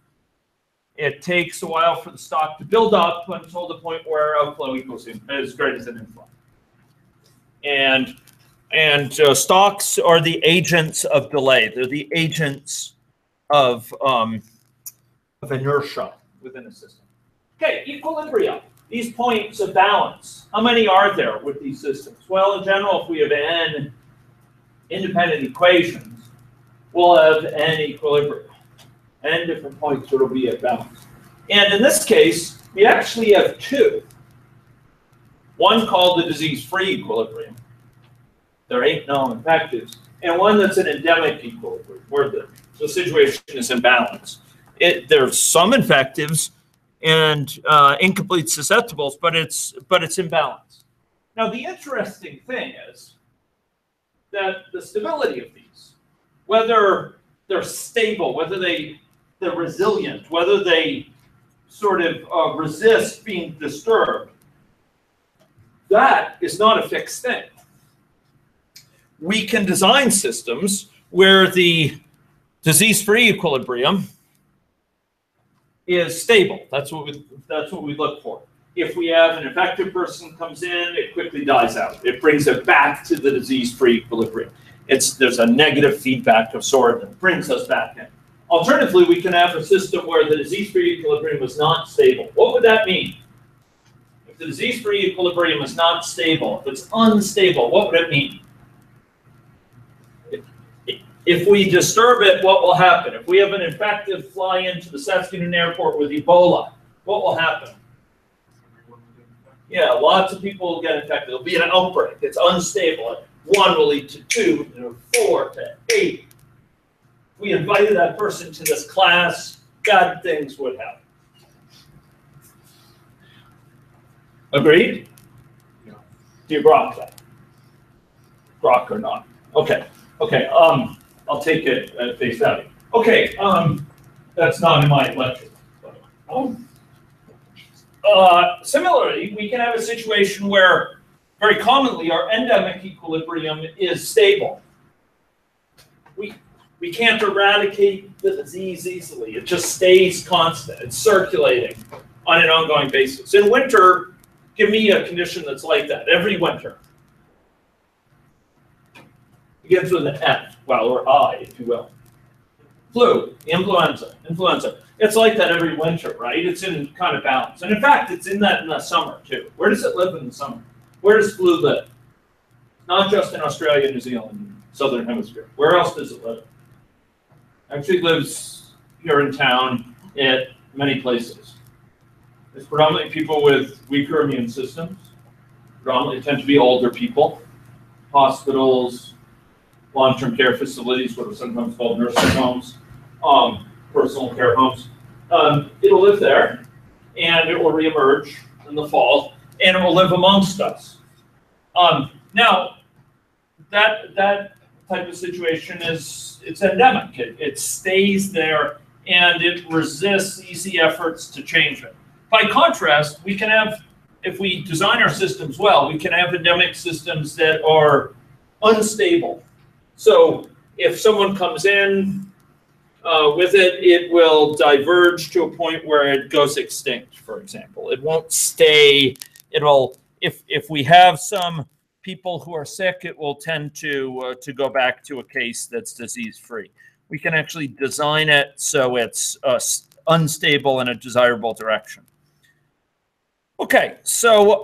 it takes a while for the stock to build up until the point where outflow is greater than inflow. And stocks are the agents of delay. They're the agents of inertia within a system. Okay, equilibria. These points of balance. How many are there with these systems? Well, in general, if we have n independent equations, we'll have n equilibria, n different points that will be at balance. And in this case, we actually have two. One called the disease-free equilibrium. There ain't no infectives. And one that's an endemic equilibrium, where the situation is in balance. There's some infectives and incomplete susceptibles, but it's in balance. Now, the interesting thing is that the stability of these, whether they're stable, whether they're resilient, whether they sort of resist being disturbed, that is not a fixed thing. We can design systems where the disease-free equilibrium is stable. That's what we look for. If we have an infected person comes in, it quickly dies out. It brings it back to the disease-free equilibrium. There's a negative feedback of sort that brings us back in. Alternatively, we can have a system where the disease-free equilibrium is not stable. What would that mean? If the disease-free equilibrium is not stable, if it's unstable, what would it mean? If we disturb it, what will happen? If we have an infected fly into the Saskatoon airport with Ebola, what will happen? Yeah, lots of people will get infected. There'll be an outbreak. It's unstable. 1 will lead to 2, to 4, to 8. If we invited that person to this class, bad things would happen. Agreed? Yeah. Do you grok that? Grok or not? Okay. Okay. I'll take it at face value. Okay. That's not in my lecture. Similarly, we can have a situation where very commonly our endemic equilibrium is stable. We can't eradicate the disease easily. It just stays constant. It's circulating on an ongoing basis. In winter, give me a condition that's like that every winter. It begins with an F, well, or I, if you will. Flu, influenza. It's like that every winter, right? It's in kind of balance. And in fact, it's in that in the summer, too. Where does it live in the summer? Where does flu live? Not just in Australia, New Zealand, Southern Hemisphere. Where else does it live? Actually lives here in town at many places. It's predominantly people with weaker immune systems. Predominantly tend to be older people. Hospitals, long-term care facilities, what are sometimes called nursing homes, personal care homes. It'll live there, and it will reemerge in the fall, and it will live amongst us. Now, that type of situation it's endemic. It stays there, and it resists easy efforts to change it. By contrast, we can have, if we design our systems well, we can have endemic systems that are unstable. So if someone comes in with it, it will diverge to a point where it goes extinct, for example. It won't stay. It'll, if we have some people who are sick, it will tend to go back to a case that's disease-free. We can actually design it so it's unstable in a desirable direction. Okay, so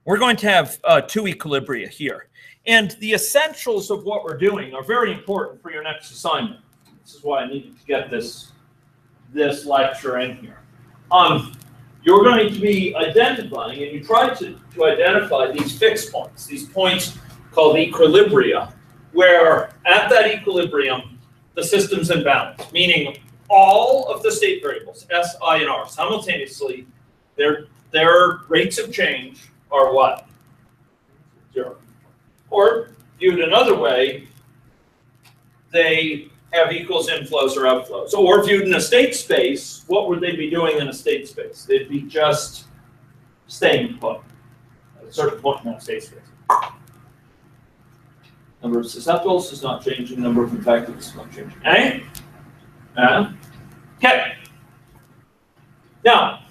we're going to have two equilibria here. And the essentials of what we're doing are very important for your next assignment. This is why I needed to get this lecture in here. You're going to be identifying, and you try to identify these fixed points, these points called equilibria, where at that equilibrium, the system's in balance, meaning all of the state variables, S, I, and R, simultaneously, their rates of change are what? 0. Or, viewed another way, they have equals inflows or outflows. Or viewed in a state space, what would they be doing in a state space? They'd be just staying put at a certain point in that state space. Number of susceptibles is not changing, number of infectives is not changing. Okay? Okay. Now,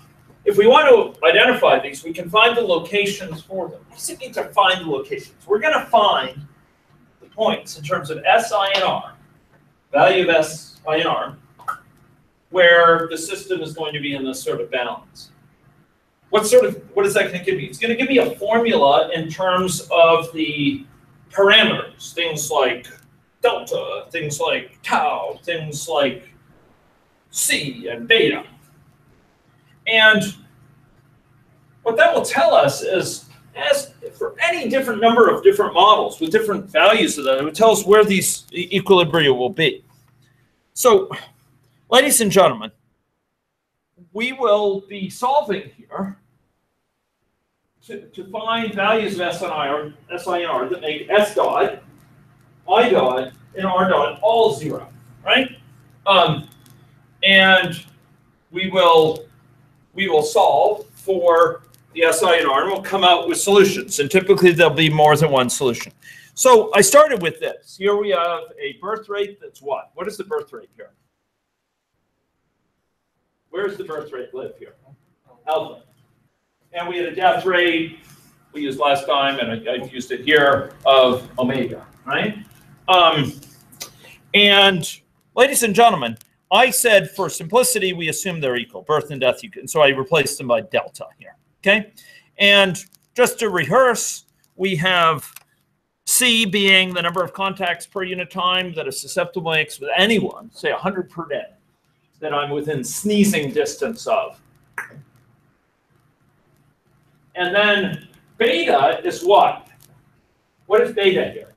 if we want to identify these, we can find the locations for them. What does it mean to find the locations? We're going to find the points in terms of S, I, and R value of S I and R, where the system is going to be in this sort of balance. What is that going to give me? It's going to give me a formula in terms of the parameters, things like delta, things like tau, things like C and beta. And what that will tell us is, as for any different number of different models with different values of that, it would tell us where these equilibria will be. So, ladies and gentlemen, we will be solving here to find values of S and R that make S dot, I dot, and R dot all 0, right? And we will solve for the SI and R, and we'll come out with solutions. And typically, there'll be more than one solution. So I started with this. Here we have a birth rate that's what? What is the birth rate here? Where does the birth rate live here? Alpha. And we had a death rate we used last time, and I've used it here, of omega, right? And ladies and gentlemen, I said for simplicity, we assume they're equal, birth and death, and so I replaced them by delta here, okay? And just to rehearse, we have C being the number of contacts per unit time that a susceptible makes with anyone, say 100 per day, that I'm within sneezing distance of. And then beta is what? What is beta here?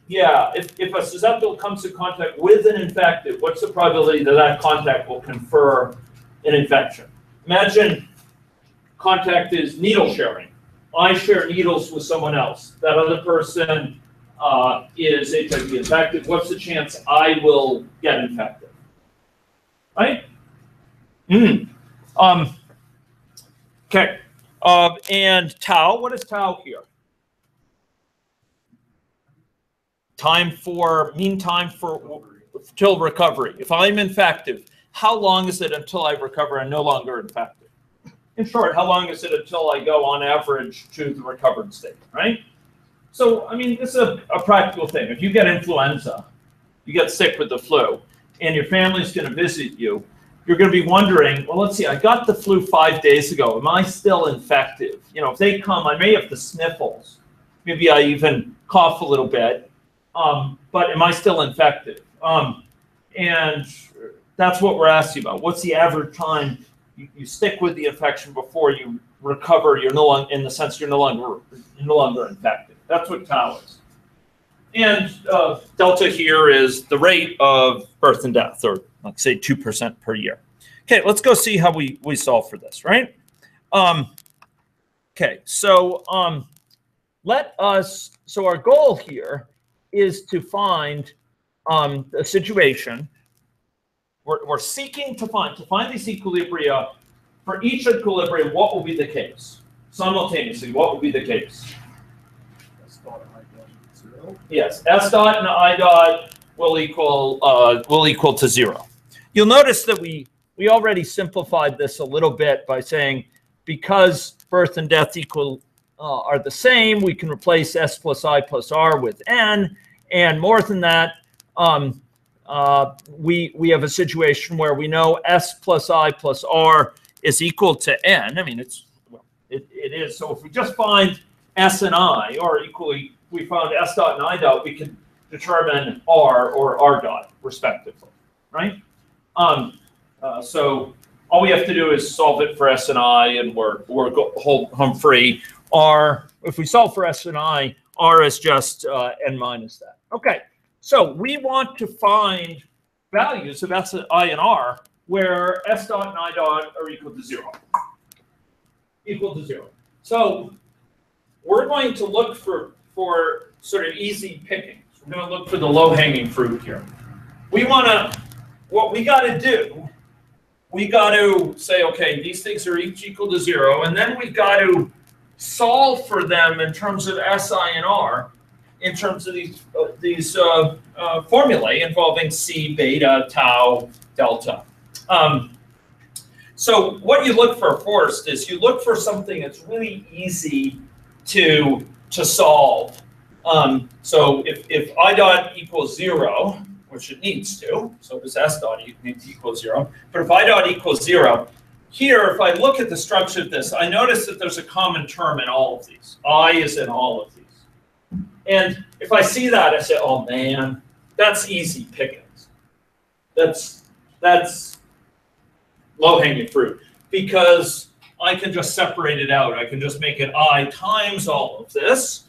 Yeah, if a susceptible comes in contact with an infected, what's the probability that that contact will confer an infection? Imagine contact is needle sharing. I share needles with someone else. That other person is HIV infected. What's the chance I will get infected? Right? Okay. And tau, what is tau here? Mean time till recovery. If I'm infective, how long is it until I recover and no longer infected? In short, how long is it until I go on average to the recovered state, right? So, I mean, this is a practical thing. If you get influenza, you get sick with the flu, and your family's going to visit you, you're going to be wondering, well, let's see, I got the flu 5 days ago. Am I still infective? You know, if they come, I may have the sniffles. Maybe I even cough a little bit. But am I still infected? And that's what we're asking about. What's the average time you stick with the infection before you recover? You're no longer, in the sense you're no longer infected. That's what tau is. And delta here is the rate of birth and death, or let's say 2% per year. Okay, let's go see how we solve for this, right? Okay, so so our goal here is to find a situation we're seeking to find these equilibria. For each equilibrium, what will be the case? Simultaneously, what will be the case? S dot and I dot 0. Yes, S dot and I dot will equal to 0. You'll notice that we already simplified this a little bit by saying because birth and death are the same, we can replace S plus I plus R with N, and more than that, we have a situation where we know S plus I plus R is equal to N. I mean, it is. So if we just find S and I, or equally, we found S dot and I dot, we can determine R or R dot, respectively, right? So all we have to do is solve it for S and I, and we're home free. If we solve for S and I, R is just N minus that. Okay, so we want to find values of S, I, and R where S dot and I dot are equal to 0. Equal to 0. So we're going to look for sort of easy pickings. We're going to look for the low-hanging fruit here. What we got to do, we got to say, okay, these things are each equal to 0, and then we got to solve for them in terms of S, I, and R, in terms of these formulae involving C, beta, tau, delta. So what you look for first is you look for something that's really easy to solve So if I dot equals 0, which it needs to, so does S dot need to equal 0. But if I dot equals 0, here, if I look at the structure of this, I notice that there's a common term in all of these. I is in all of these. And if I see that, I say, oh man, that's easy pickings. That's low-hanging fruit, because I can just separate it out. I can just make it I times all of this,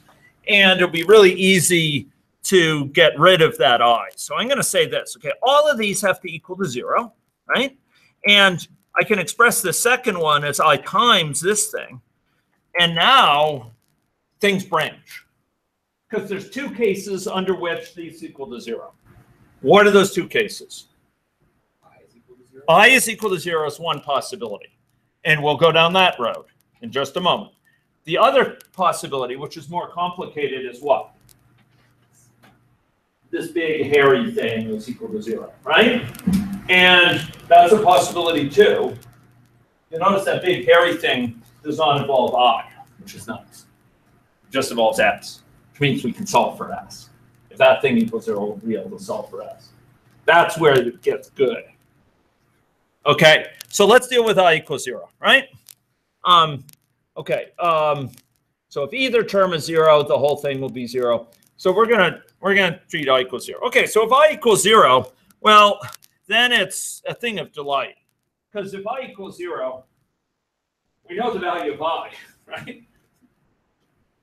and it'll be really easy to get rid of that I. So I'm going to say this, okay, all of these have to equal to 0, right? And I can express the second one as I times this thing. And now things branch, because there's two cases under which these equal to 0. What are those two cases? I is equal to 0 is one possibility. And we'll go down that road in just a moment. The other possibility, which is more complicated, is what? This big hairy thing is equal to 0, right? And that's a possibility too. You'll notice that big hairy thing does not involve I, which is nice. It just involves S, which means we can solve for S. If that thing equals 0, we'll be able to solve for S. That's where it gets good. Okay, so let's deal with I equals 0, right? So if either term is 0, the whole thing will be 0. So we're gonna treat I equals 0. Okay, so if I equals 0, well, then it's a thing of delight. Because if I equals 0, we know the value of I, right?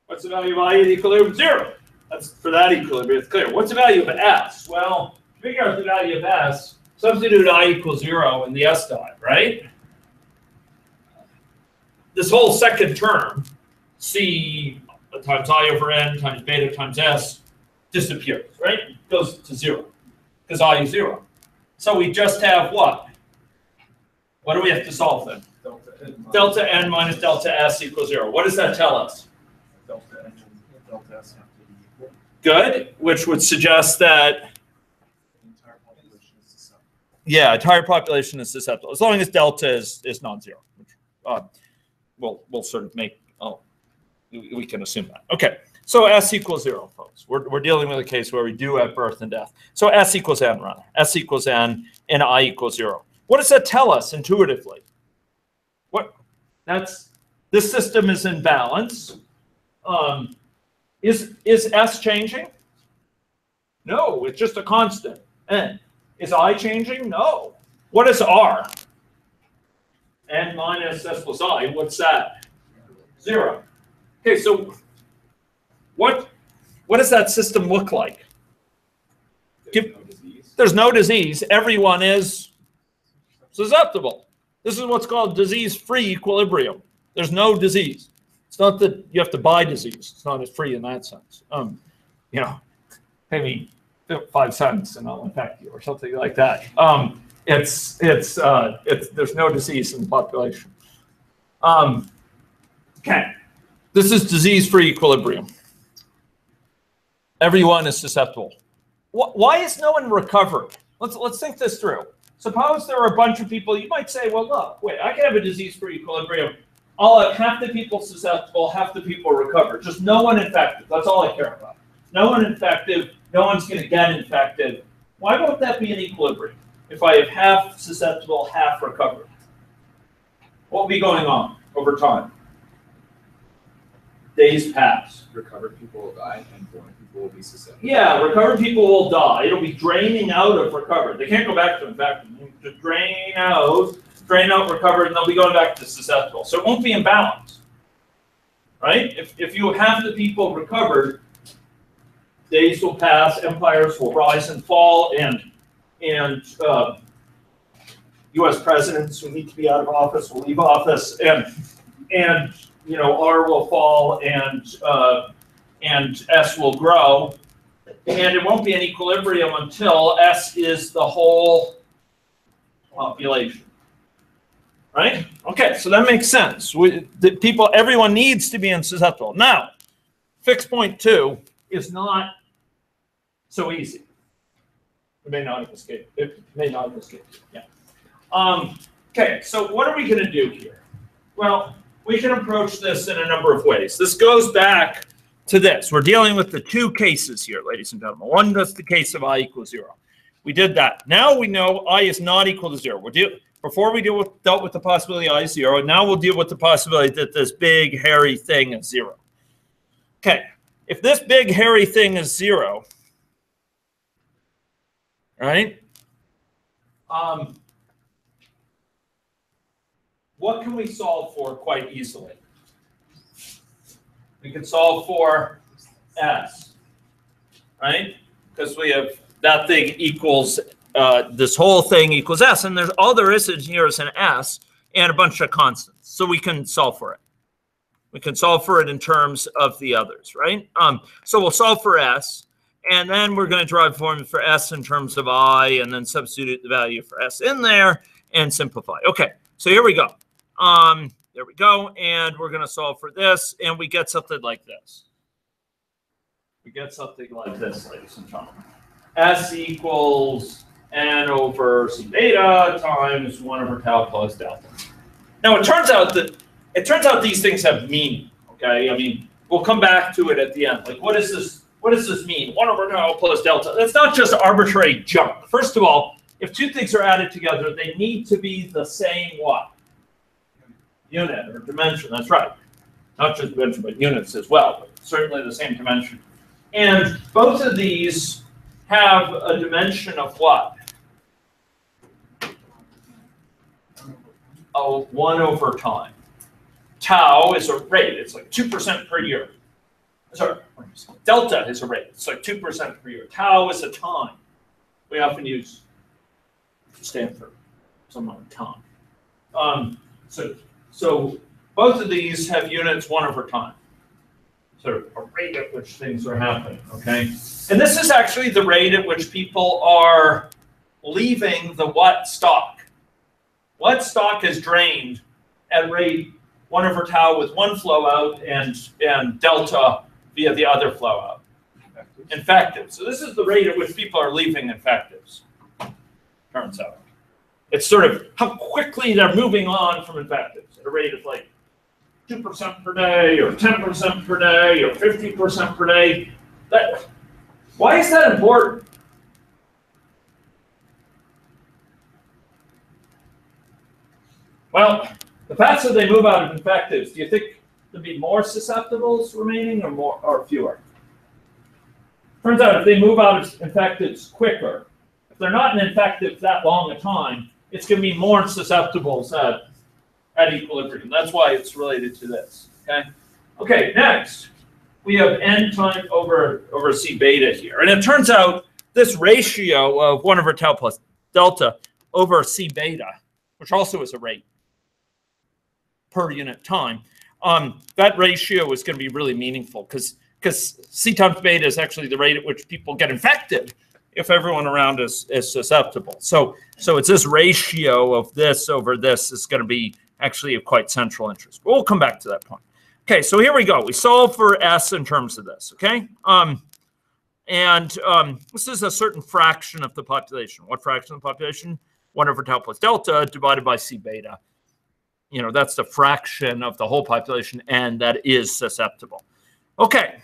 What's the value of I in equilibrium? 0. That's for that equilibrium, it's clear. What's the value of S? Well, to figure out the value of S, substitute I equals 0 in the S dot, right? This whole second term, C times I over N times beta times S, disappears, right? It goes to 0, because I is 0. So we just have what? What do we have to solve then? Delta N minus delta S equals 0. What does that tell us? Delta N and delta S have to be equal. Good, which would suggest that The entire population is susceptible. yeah, entire population is susceptible, as long as delta is non-zero. We'll sort of make, we can assume that. Okay, so S equals 0, folks. We're dealing with a case where we do have birth and death. So S equals N, rather. S equals N, and I equals 0. What does that tell us intuitively? This system is in balance. Is S changing? No, it's just a constant. N. Is I changing? No. What is R? N minus S plus I. What's that? 0. Okay, so what does that system look like? There's no disease. Everyone is susceptible. This is what's called disease-free equilibrium. There's no disease. It's not that you have to buy disease. It's not as free in that sense. You know, pay me 5 cents and I'll infect you or something like that. There's no disease in the population. Okay, this is disease-free equilibrium. Everyone is susceptible. Why is no one recovered? Let's think this through. Suppose there are a bunch of people. You might say, well, look, wait, I can have a disease-free equilibrium. I'll have half the people susceptible, half the people recovered. Just no one infected. That's all I care about. No one infected. No one's going to get infected. Why won't that be an equilibrium if I have half susceptible, half recovered? What will be going on over time? Days pass. Recovered people will die and foreign people will be susceptible. Yeah, recovered people will die. It'll be draining out of recovered. They can't go back to infected. Just drain out recovered, and they'll be going back to susceptible. So it won't be in balance, right? If you have the people recovered, days will pass, empires will rise and fall, and U.S. presidents who need to be out of office will leave office, and you know, R will fall, and S will grow, and it won't be an equilibrium until S is the whole population, right? Okay, so that makes sense. Everyone needs to be susceptible. Now, fixed point 2 is not so easy. It may not have escaped. It may not have escaped. Yeah. Okay, so what are we going to do here? Well, we can approach this in a number of ways. This goes back to this. We're dealing with the two cases here, ladies and gentlemen. One is the case of I equals 0. We did that. Now we know I is not equal to 0. Before we dealt with the possibility I is 0, and now we'll deal with the possibility that this big hairy thing is 0. Okay, if this big hairy thing is 0, right? What can we solve for quite easily? We can solve for S, right? Because we have that thing equals, this whole thing equals S, and there's all there is in here is an S and a bunch of constants. So we can solve for it. We can solve for it in terms of the others, right? So we'll solve for S, and then we're going to derive a formula for S in terms of I, and then substitute the value for S in there and simplify. Okay, so here we go. There we go, and we're going to solve for this, and we get something like this. We get something like this, ladies and gentlemen. S equals n over c beta times 1 over tau plus delta. Now, it turns out these things have meaning, okay? I mean, we'll come back to it at the end. Like, what does this mean? 1 over tau plus delta. That's not just arbitrary junk. First of all, if two things are added together, they need to be the same what? Unit or dimension. That's right. Not just dimension, but units as well, but certainly the same dimension. And both of these have a dimension of what? Oh, 1 over time. Tau is a rate. It's like 2% per year. Sorry, delta is a rate. It's like 2% per year. Tau is a time. We often use Stanford, some amount of time. So both of these have units 1 over time. Sort of a rate at which things are happening, okay? And this is actually the rate at which people are leaving the what stock. What stock is drained at rate 1 over tau with one flow out and delta via the other flow out? Infectives. So this is the rate at which people are leaving infectives, turns out. It's sort of how quickly they're moving on from infectives at a rate of like 2% per day or 10% per day or 50% per day. Why is that important? Well, the faster they move out of infectives, do you think there'll be more susceptibles remaining or fewer? Turns out if they move out of infectives quicker, if they're not in infectives that long a time, it's going to be more susceptibles at equilibrium. That's why it's related to this. Okay. Okay. Next, we have n times over c beta here, and it turns out this ratio of 1 over tau plus delta over c beta, which also is a rate per unit time, that ratio is going to be really meaningful because c times beta is actually the rate at which people get infected if everyone around is susceptible. So it's this ratio of this over this is going to be actually of quite central interest. But we'll come back to that point. Okay, so here we go. We solve for S in terms of this, okay? This is a certain fraction of the population. What fraction of the population? 1 over tau plus delta divided by c beta. You know, that's the fraction of the whole population, and that is susceptible. Okay,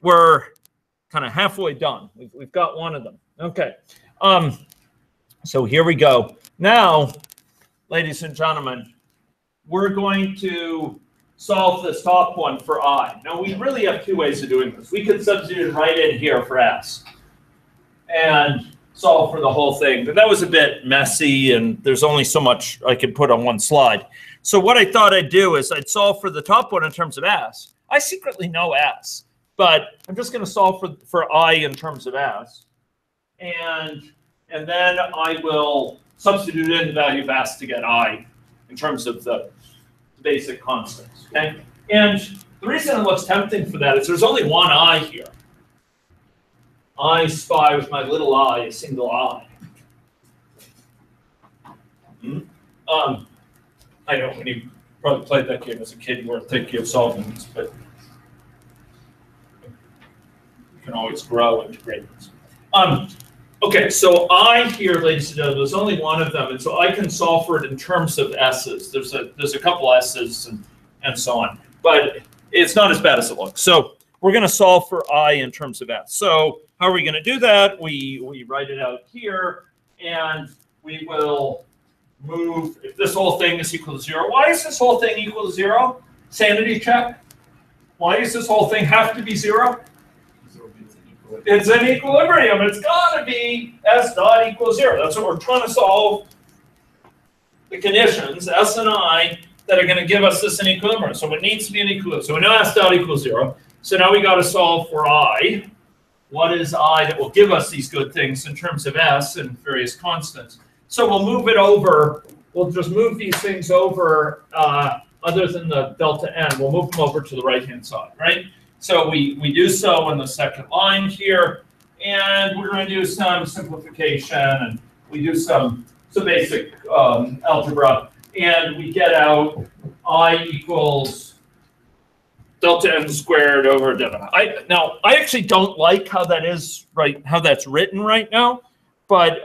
we're kind of halfway done. We've got one of them. Okay, so here we go. Now, ladies and gentlemen, we're going to solve this top one for I. Now, we really have two ways of doing this. We could substitute right in here for S and solve for the whole thing, but that was a bit messy, and there's only so much I could put on one slide. So what I thought I'd do is I'd solve for the top one in terms of S. I secretly know S, but I'm just going to solve for I in terms of S, and then I will substitute in the value of S to get I in terms of the basic constants. Okay, and the reason it looks tempting for that is there's only one I here. I spy with my little I, a single I. I know when you probably played that game as a kid, you weren't thinking of solving this, but you can always grow into greatness. Okay, so I here, ladies and gentlemen, there's only one of them, and so I can solve for it in terms of S's. There's a couple S's and so on, but it's not as bad as it looks. So we're going to solve for I in terms of S. So how are we going to do that? We write it out here, and we will move, if this whole thing is equal to 0. Why is this whole thing equal to 0? Sanity check. Why does this whole thing have to be 0? It's in equilibrium. It's got to be S dot equals 0. That's what we're trying to solve. The conditions, S and I, that are going to give us this in equilibrium. So it needs to be in equilibrium. So we know S dot equals 0. So now we got to solve for I. What is I that will give us these good things in terms of S and various constants? So we'll move it over. We'll just move these things over, other than the delta n. We'll move them over to the right-hand side, right? So we do so in the second line here. And we're going to do some simplification. And we do some basic algebra. And we get out I equals delta n squared over delta. Now, I actually don't like how that is how that's written right now, but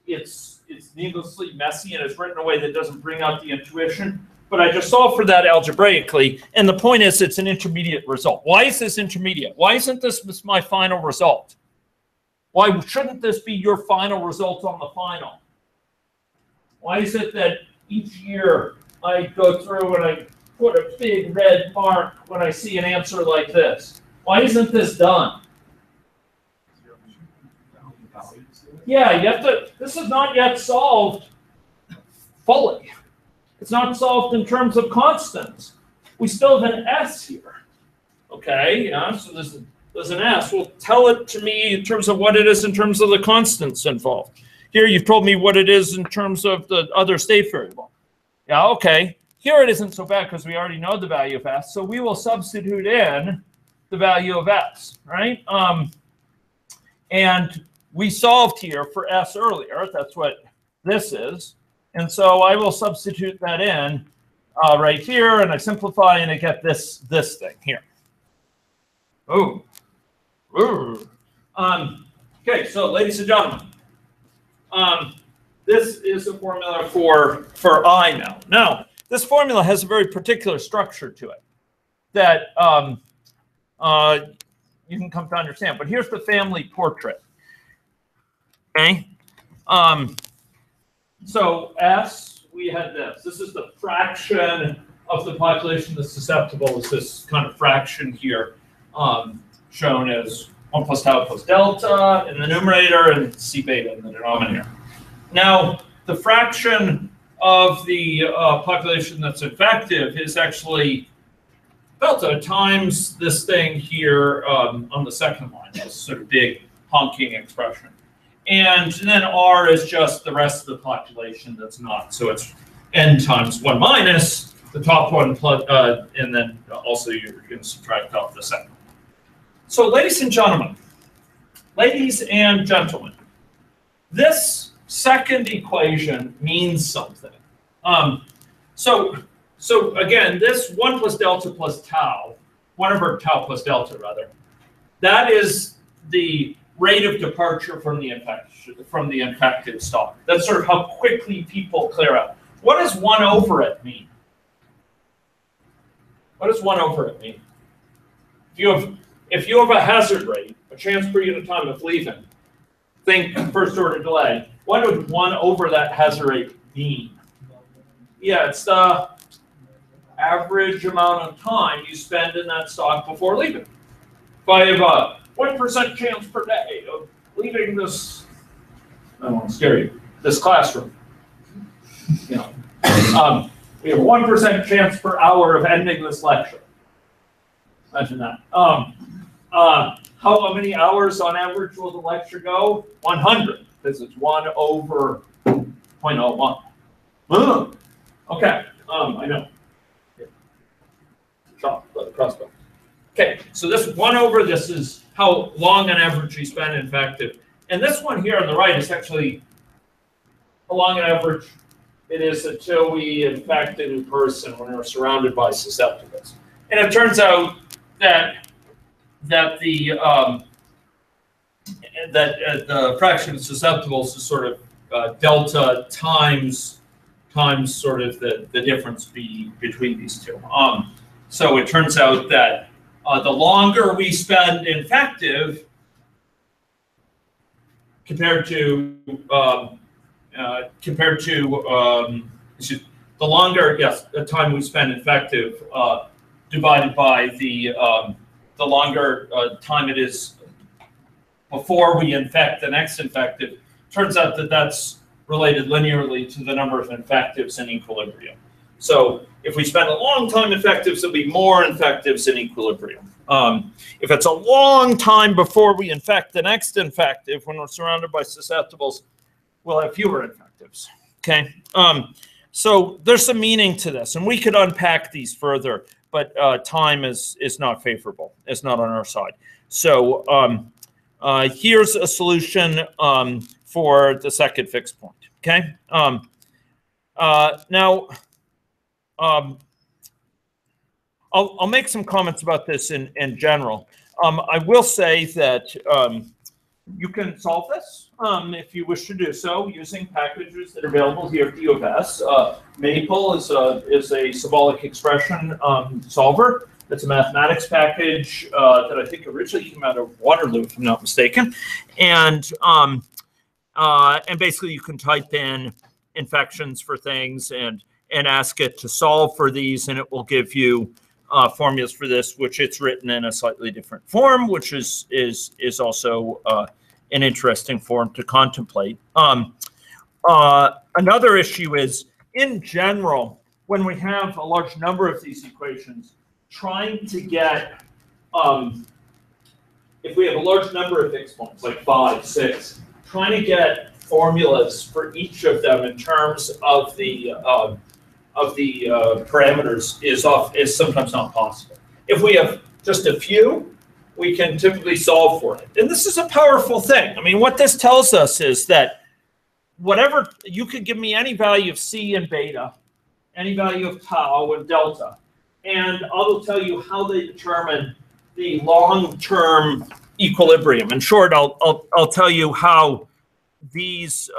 it's needlessly messy and it's written in a way that doesn't bring out the intuition. But I just solved for that algebraically, and the point is it's an intermediate result. Why is this intermediate? Why isn't this my final result? Why shouldn't this be your final result on the final? Why is it that each year I go through and I put a big red mark when I see an answer like this? Why isn't this done? Yeah, you have to, this is not yet solved fully. It's not solved in terms of constants. We still have an S here. Okay, yeah, so there's an S. Well, tell it to me in terms of what it is in terms of the constants involved. Here you've told me what it is in terms of the other state variable. Yeah, okay. Here it isn't so bad because we already know the value of S. So we will substitute in the value of S, right? And we solved here for S earlier. That's what this is. And so I will substitute that in right here, and I simplify, and I get this thing here. Oh. Okay, so ladies and gentlemen, this is a formula for I now. Now, this formula has a very particular structure to it that you can come to understand. But here's the family portrait. Okay. So S, we had this. This is the fraction of the population that's susceptible. It's this kind of fraction here, shown as 1 plus tau plus delta in the numerator and C beta in the denominator. Now, the fraction of the population that's infective is actually delta times this thing here on the second line, this sort of big honking expression. And then R is just the rest of the population that's not. So it's n times 1 minus the top one plus, and then also you're going to subtract off the second. So ladies and gentlemen, this second equation means something. So again, this 1 plus delta plus tau, 1 over tau plus delta rather, that is the rate of departure from the infected stock. That's sort of how quickly people clear out. What does 1 over it mean? What does 1 over it mean? If you have a hazard rate, a chance per unit time of leaving, think first order delay. What would 1 over that hazard rate mean? Yeah, it's the average amount of time you spend in that stock before leaving. If I have a 1% chance per day of leaving this, I don't want to scare you, this classroom. You know, we have 1% chance per hour of ending this lecture. Imagine that. How many hours on average will the lecture go? 100, because it's 1 over 0.01. Okay, I know. Shot by the crossbow. Okay, so this 1 over, this is how long on average you spend infected. And this one here on the right is actually how long on average it is until we infect a new person when we're surrounded by susceptibles. And it turns out that the fraction of susceptibles is sort of delta times sort of the difference between these two. So it turns out that the longer we spend infective compared to the longer, yes, the time we spend infective divided by the longer time it is before we infect the next infective, turns out that that's related linearly to the number of infectives in equilibrium. So if we spend a long time infectives, there'll be more infectives in equilibrium. If it's a long time before we infect the next infective, when we're surrounded by susceptibles, we'll have fewer infectives. Okay. So there's some meaning to this, and we could unpack these further, but time is not favorable. It's not on our side. So here's a solution for the second fixed point. Okay. Now, I'll make some comments about this in general. I will say that you can solve this if you wish to do so using packages that are available here at the U of S. Maple is a symbolic expression solver. It's a mathematics package that I think originally came out of Waterloo, if I'm not mistaken. And basically you can type in infections for things and ask it to solve for these, and it will give you formulas for this, which it's written in a slightly different form, which is also an interesting form to contemplate. Another issue is, in general, when we have a large number of these equations, trying to get, if we have a large number of fixed points, like 5, 6, trying to get formulas for each of them in terms of the parameters is sometimes not possible. If we have just a few, we can typically solve for it. And this is a powerful thing. I mean, what this tells us is that whatever, you could give me any value of C and beta, any value of tau and delta, and I will tell you how they determine the long-term equilibrium. In short, I'll tell you how these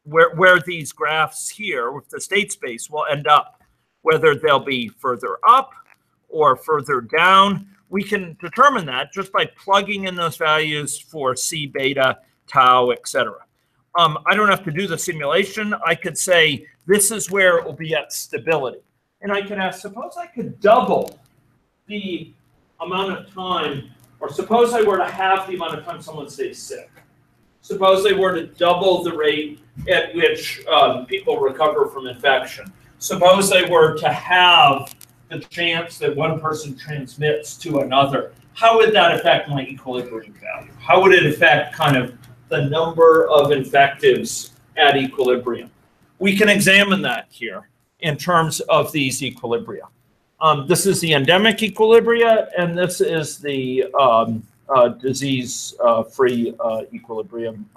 where these graphs here with the state space will end up, whether they'll be further up or further down. We can determine that just by plugging in those values for C, beta, tau, etc. I don't have to do the simulation. I could say this is where it will be at stability. And I could ask, suppose I could double the amount of time, or suppose I were to have the amount of time someone stays sick. Suppose they were to double the rate at which people recover from infection. Suppose they were to have the chance that one person transmits to another. How would that affect my equilibrium value? How would it affect kind of the number of infectives at equilibrium? We can examine that here in terms of these equilibria. This is the endemic equilibria, and this is the disease-free equilibrium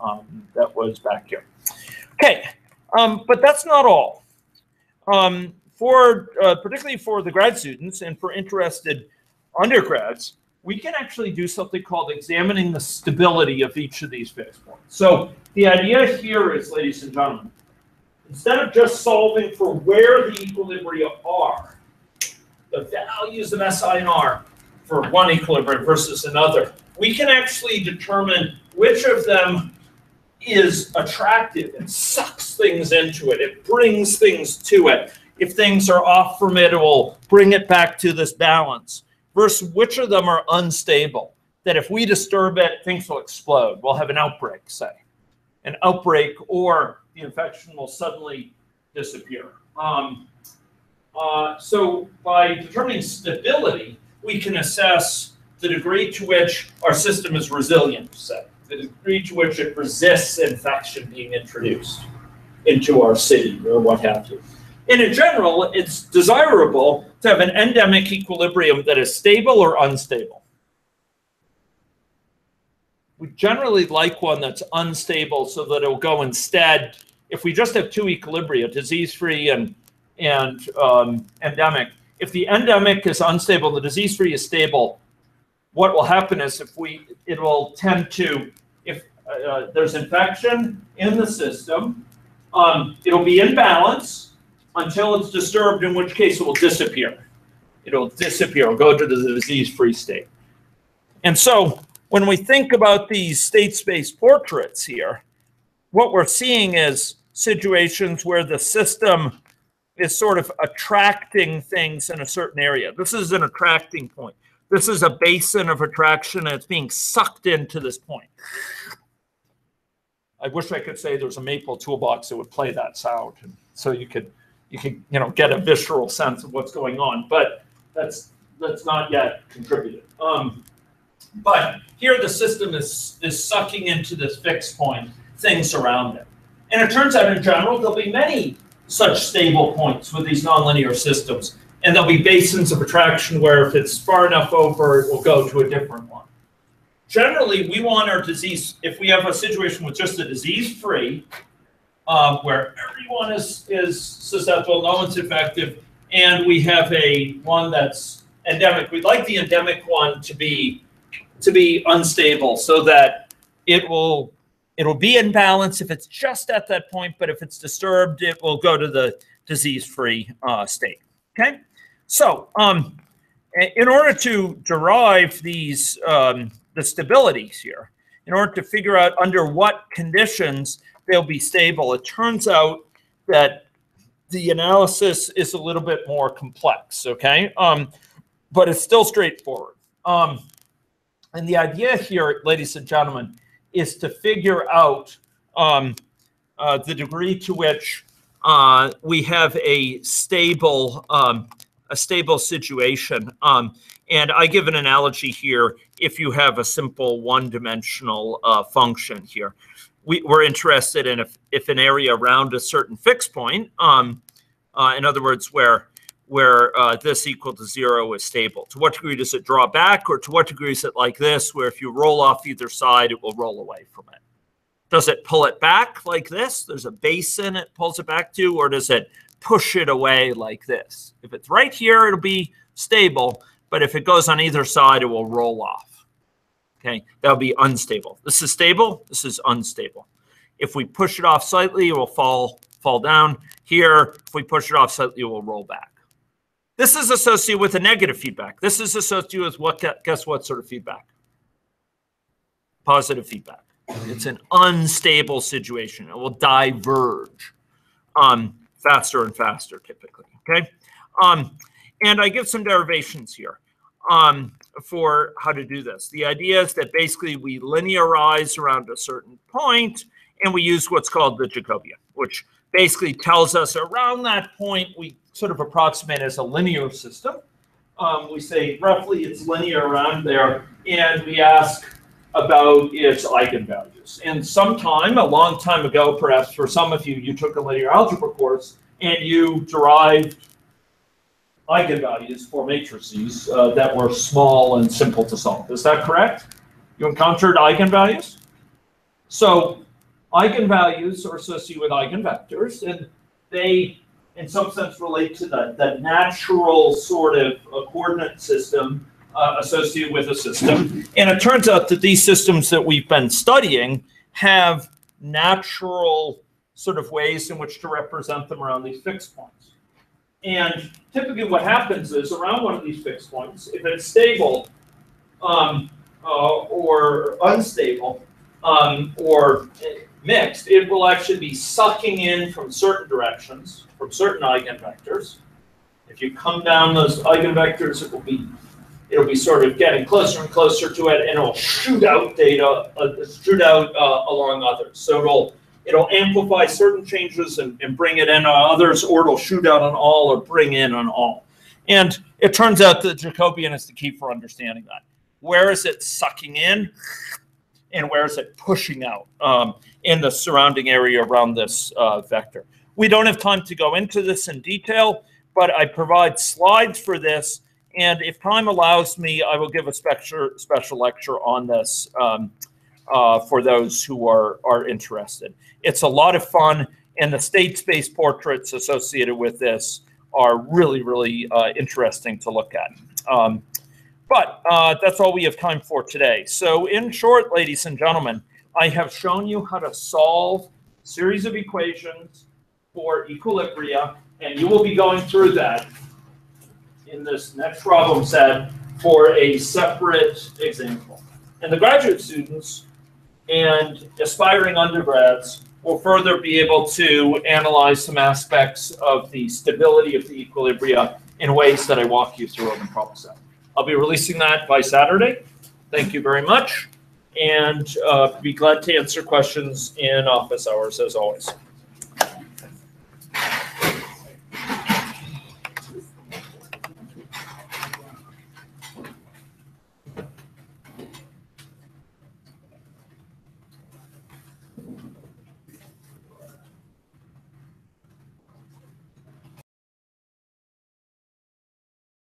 that was back here. Okay, but that's not all. Particularly for the grad students and for interested undergrads, we can actually do something called examining the stability of each of these fixed points. So the idea here is, ladies and gentlemen, instead of just solving for where the equilibria are, the values of SI and R for one equilibrium versus another, we can actually determine which of them is attractive and sucks things into it. It brings things to it. If things are off from it, it will bring it back to this balance. Versus which of them are unstable, that if we disturb it, things will explode. We'll have an outbreak, say. An outbreak, or the infection will suddenly disappear. So by determining stability, we can assess the degree to which our system is resilient, say. The degree to which it resists infection being introduced into our city or what have you. And in general, it's desirable to have an endemic equilibrium that is stable or unstable. We generally like one that's unstable so that it will go instead. If we just have two equilibria, disease-free and endemic, if the endemic is unstable and the disease-free is stable, what will happen is it will tend to, if there's infection in the system, it'll be in balance until it's disturbed, in which case it will disappear. It'll disappear, it'll go to the disease-free state. And so when we think about these state space portraits here, what we're seeing is situations where the system is sort of attracting things in a certain area. This is an attracting point. This is a basin of attraction, and it's being sucked into this point. I wish I could say there's a maple toolbox that would play that sound, and so you could get a visceral sense of what's going on. But that's not yet contributed. But here the system is sucking into this fixed point things around it. And it turns out in general there'll be many such stable points with these nonlinear systems. And there'll be basins of attraction where if it's far enough over, it will go to a different one. Generally, we want our disease, if we have a situation with just a disease-free, where everyone is susceptible, no one's infective, and we have one that's endemic. We'd like the endemic one to be unstable so that it'll be in balance if it's just at that point, but if it's disturbed, it will go to the disease-free state. Okay, so in order to derive these the stabilities here, in order to figure out under what conditions they'll be stable, it turns out that the analysis is a little bit more complex. Okay, but it's still straightforward. And the idea here, ladies and gentlemen, is to figure out the degree to which we have a stable situation. And I give an analogy here. If you have a simple one-dimensional function here, we're interested in if an area around a certain fixed point, in other words, where this equal to 0 is stable. To what degree does it draw back, or to what degree is it like this, where if you roll off either side, it will roll away from it? Does it pull it back like this? There's a basin it pulls it back to, or does it push it away like this? If it's right here, it'll be stable, but if it goes on either side, it will roll off. Okay, that'll be unstable. This is stable, this is unstable. If we push it off slightly, it will fall down. Here, if we push it off slightly, it will roll back. This is associated with a negative feedback. This is associated with what? Guess what sort of feedback? Positive feedback. It's an unstable situation. It will diverge faster and faster, typically. Okay, and I give some derivations here for how to do this. The idea is that basically we linearize around a certain point, and we use what's called the Jacobian, which basically tells us around that point we sort of approximate as a linear system. We say roughly it's linear around there, and we ask about its eigenvalues. And sometime, a long time ago, perhaps for some of you, you took a linear algebra course and you derived eigenvalues for matrices that were small and simple to solve. Is that correct? You encountered eigenvalues? So eigenvalues are associated with eigenvectors, and they, in some sense, relate to the natural sort of coordinate system associated with a system. And it turns out that these systems that we've been studying have natural sort of ways in which to represent them around these fixed points. And typically what happens is around one of these fixed points, if it's stable or unstable or mixed, it will actually be sucking in from certain directions, from certain eigenvectors. If you come down those eigenvectors, it'll be sort of getting closer and closer to it, and it'll shoot out data, along others. So it'll amplify certain changes and bring it in on others, or it'll shoot out on all or bring in on all. And it turns out that Jacobian is the key for understanding that. Where is it sucking in, and where is it pushing out in the surrounding area around this vector? We don't have time to go into this in detail, but I provide slides for this. And if time allows me, I will give a special lecture on this for those who are interested. It's a lot of fun, and the state space portraits associated with this are really, really interesting to look at. But that's all we have time for today. So in short, ladies and gentlemen, I have shown you how to solve a series of equations for equilibria And you will be going through that in this next problem set for a separate example. And the graduate students and aspiring undergrads will further be able to analyze some aspects of the stability of the equilibria in ways that I walk you through on the problem set. I'll be releasing that by Saturday. Thank you very much. And be glad to answer questions in office hours as always.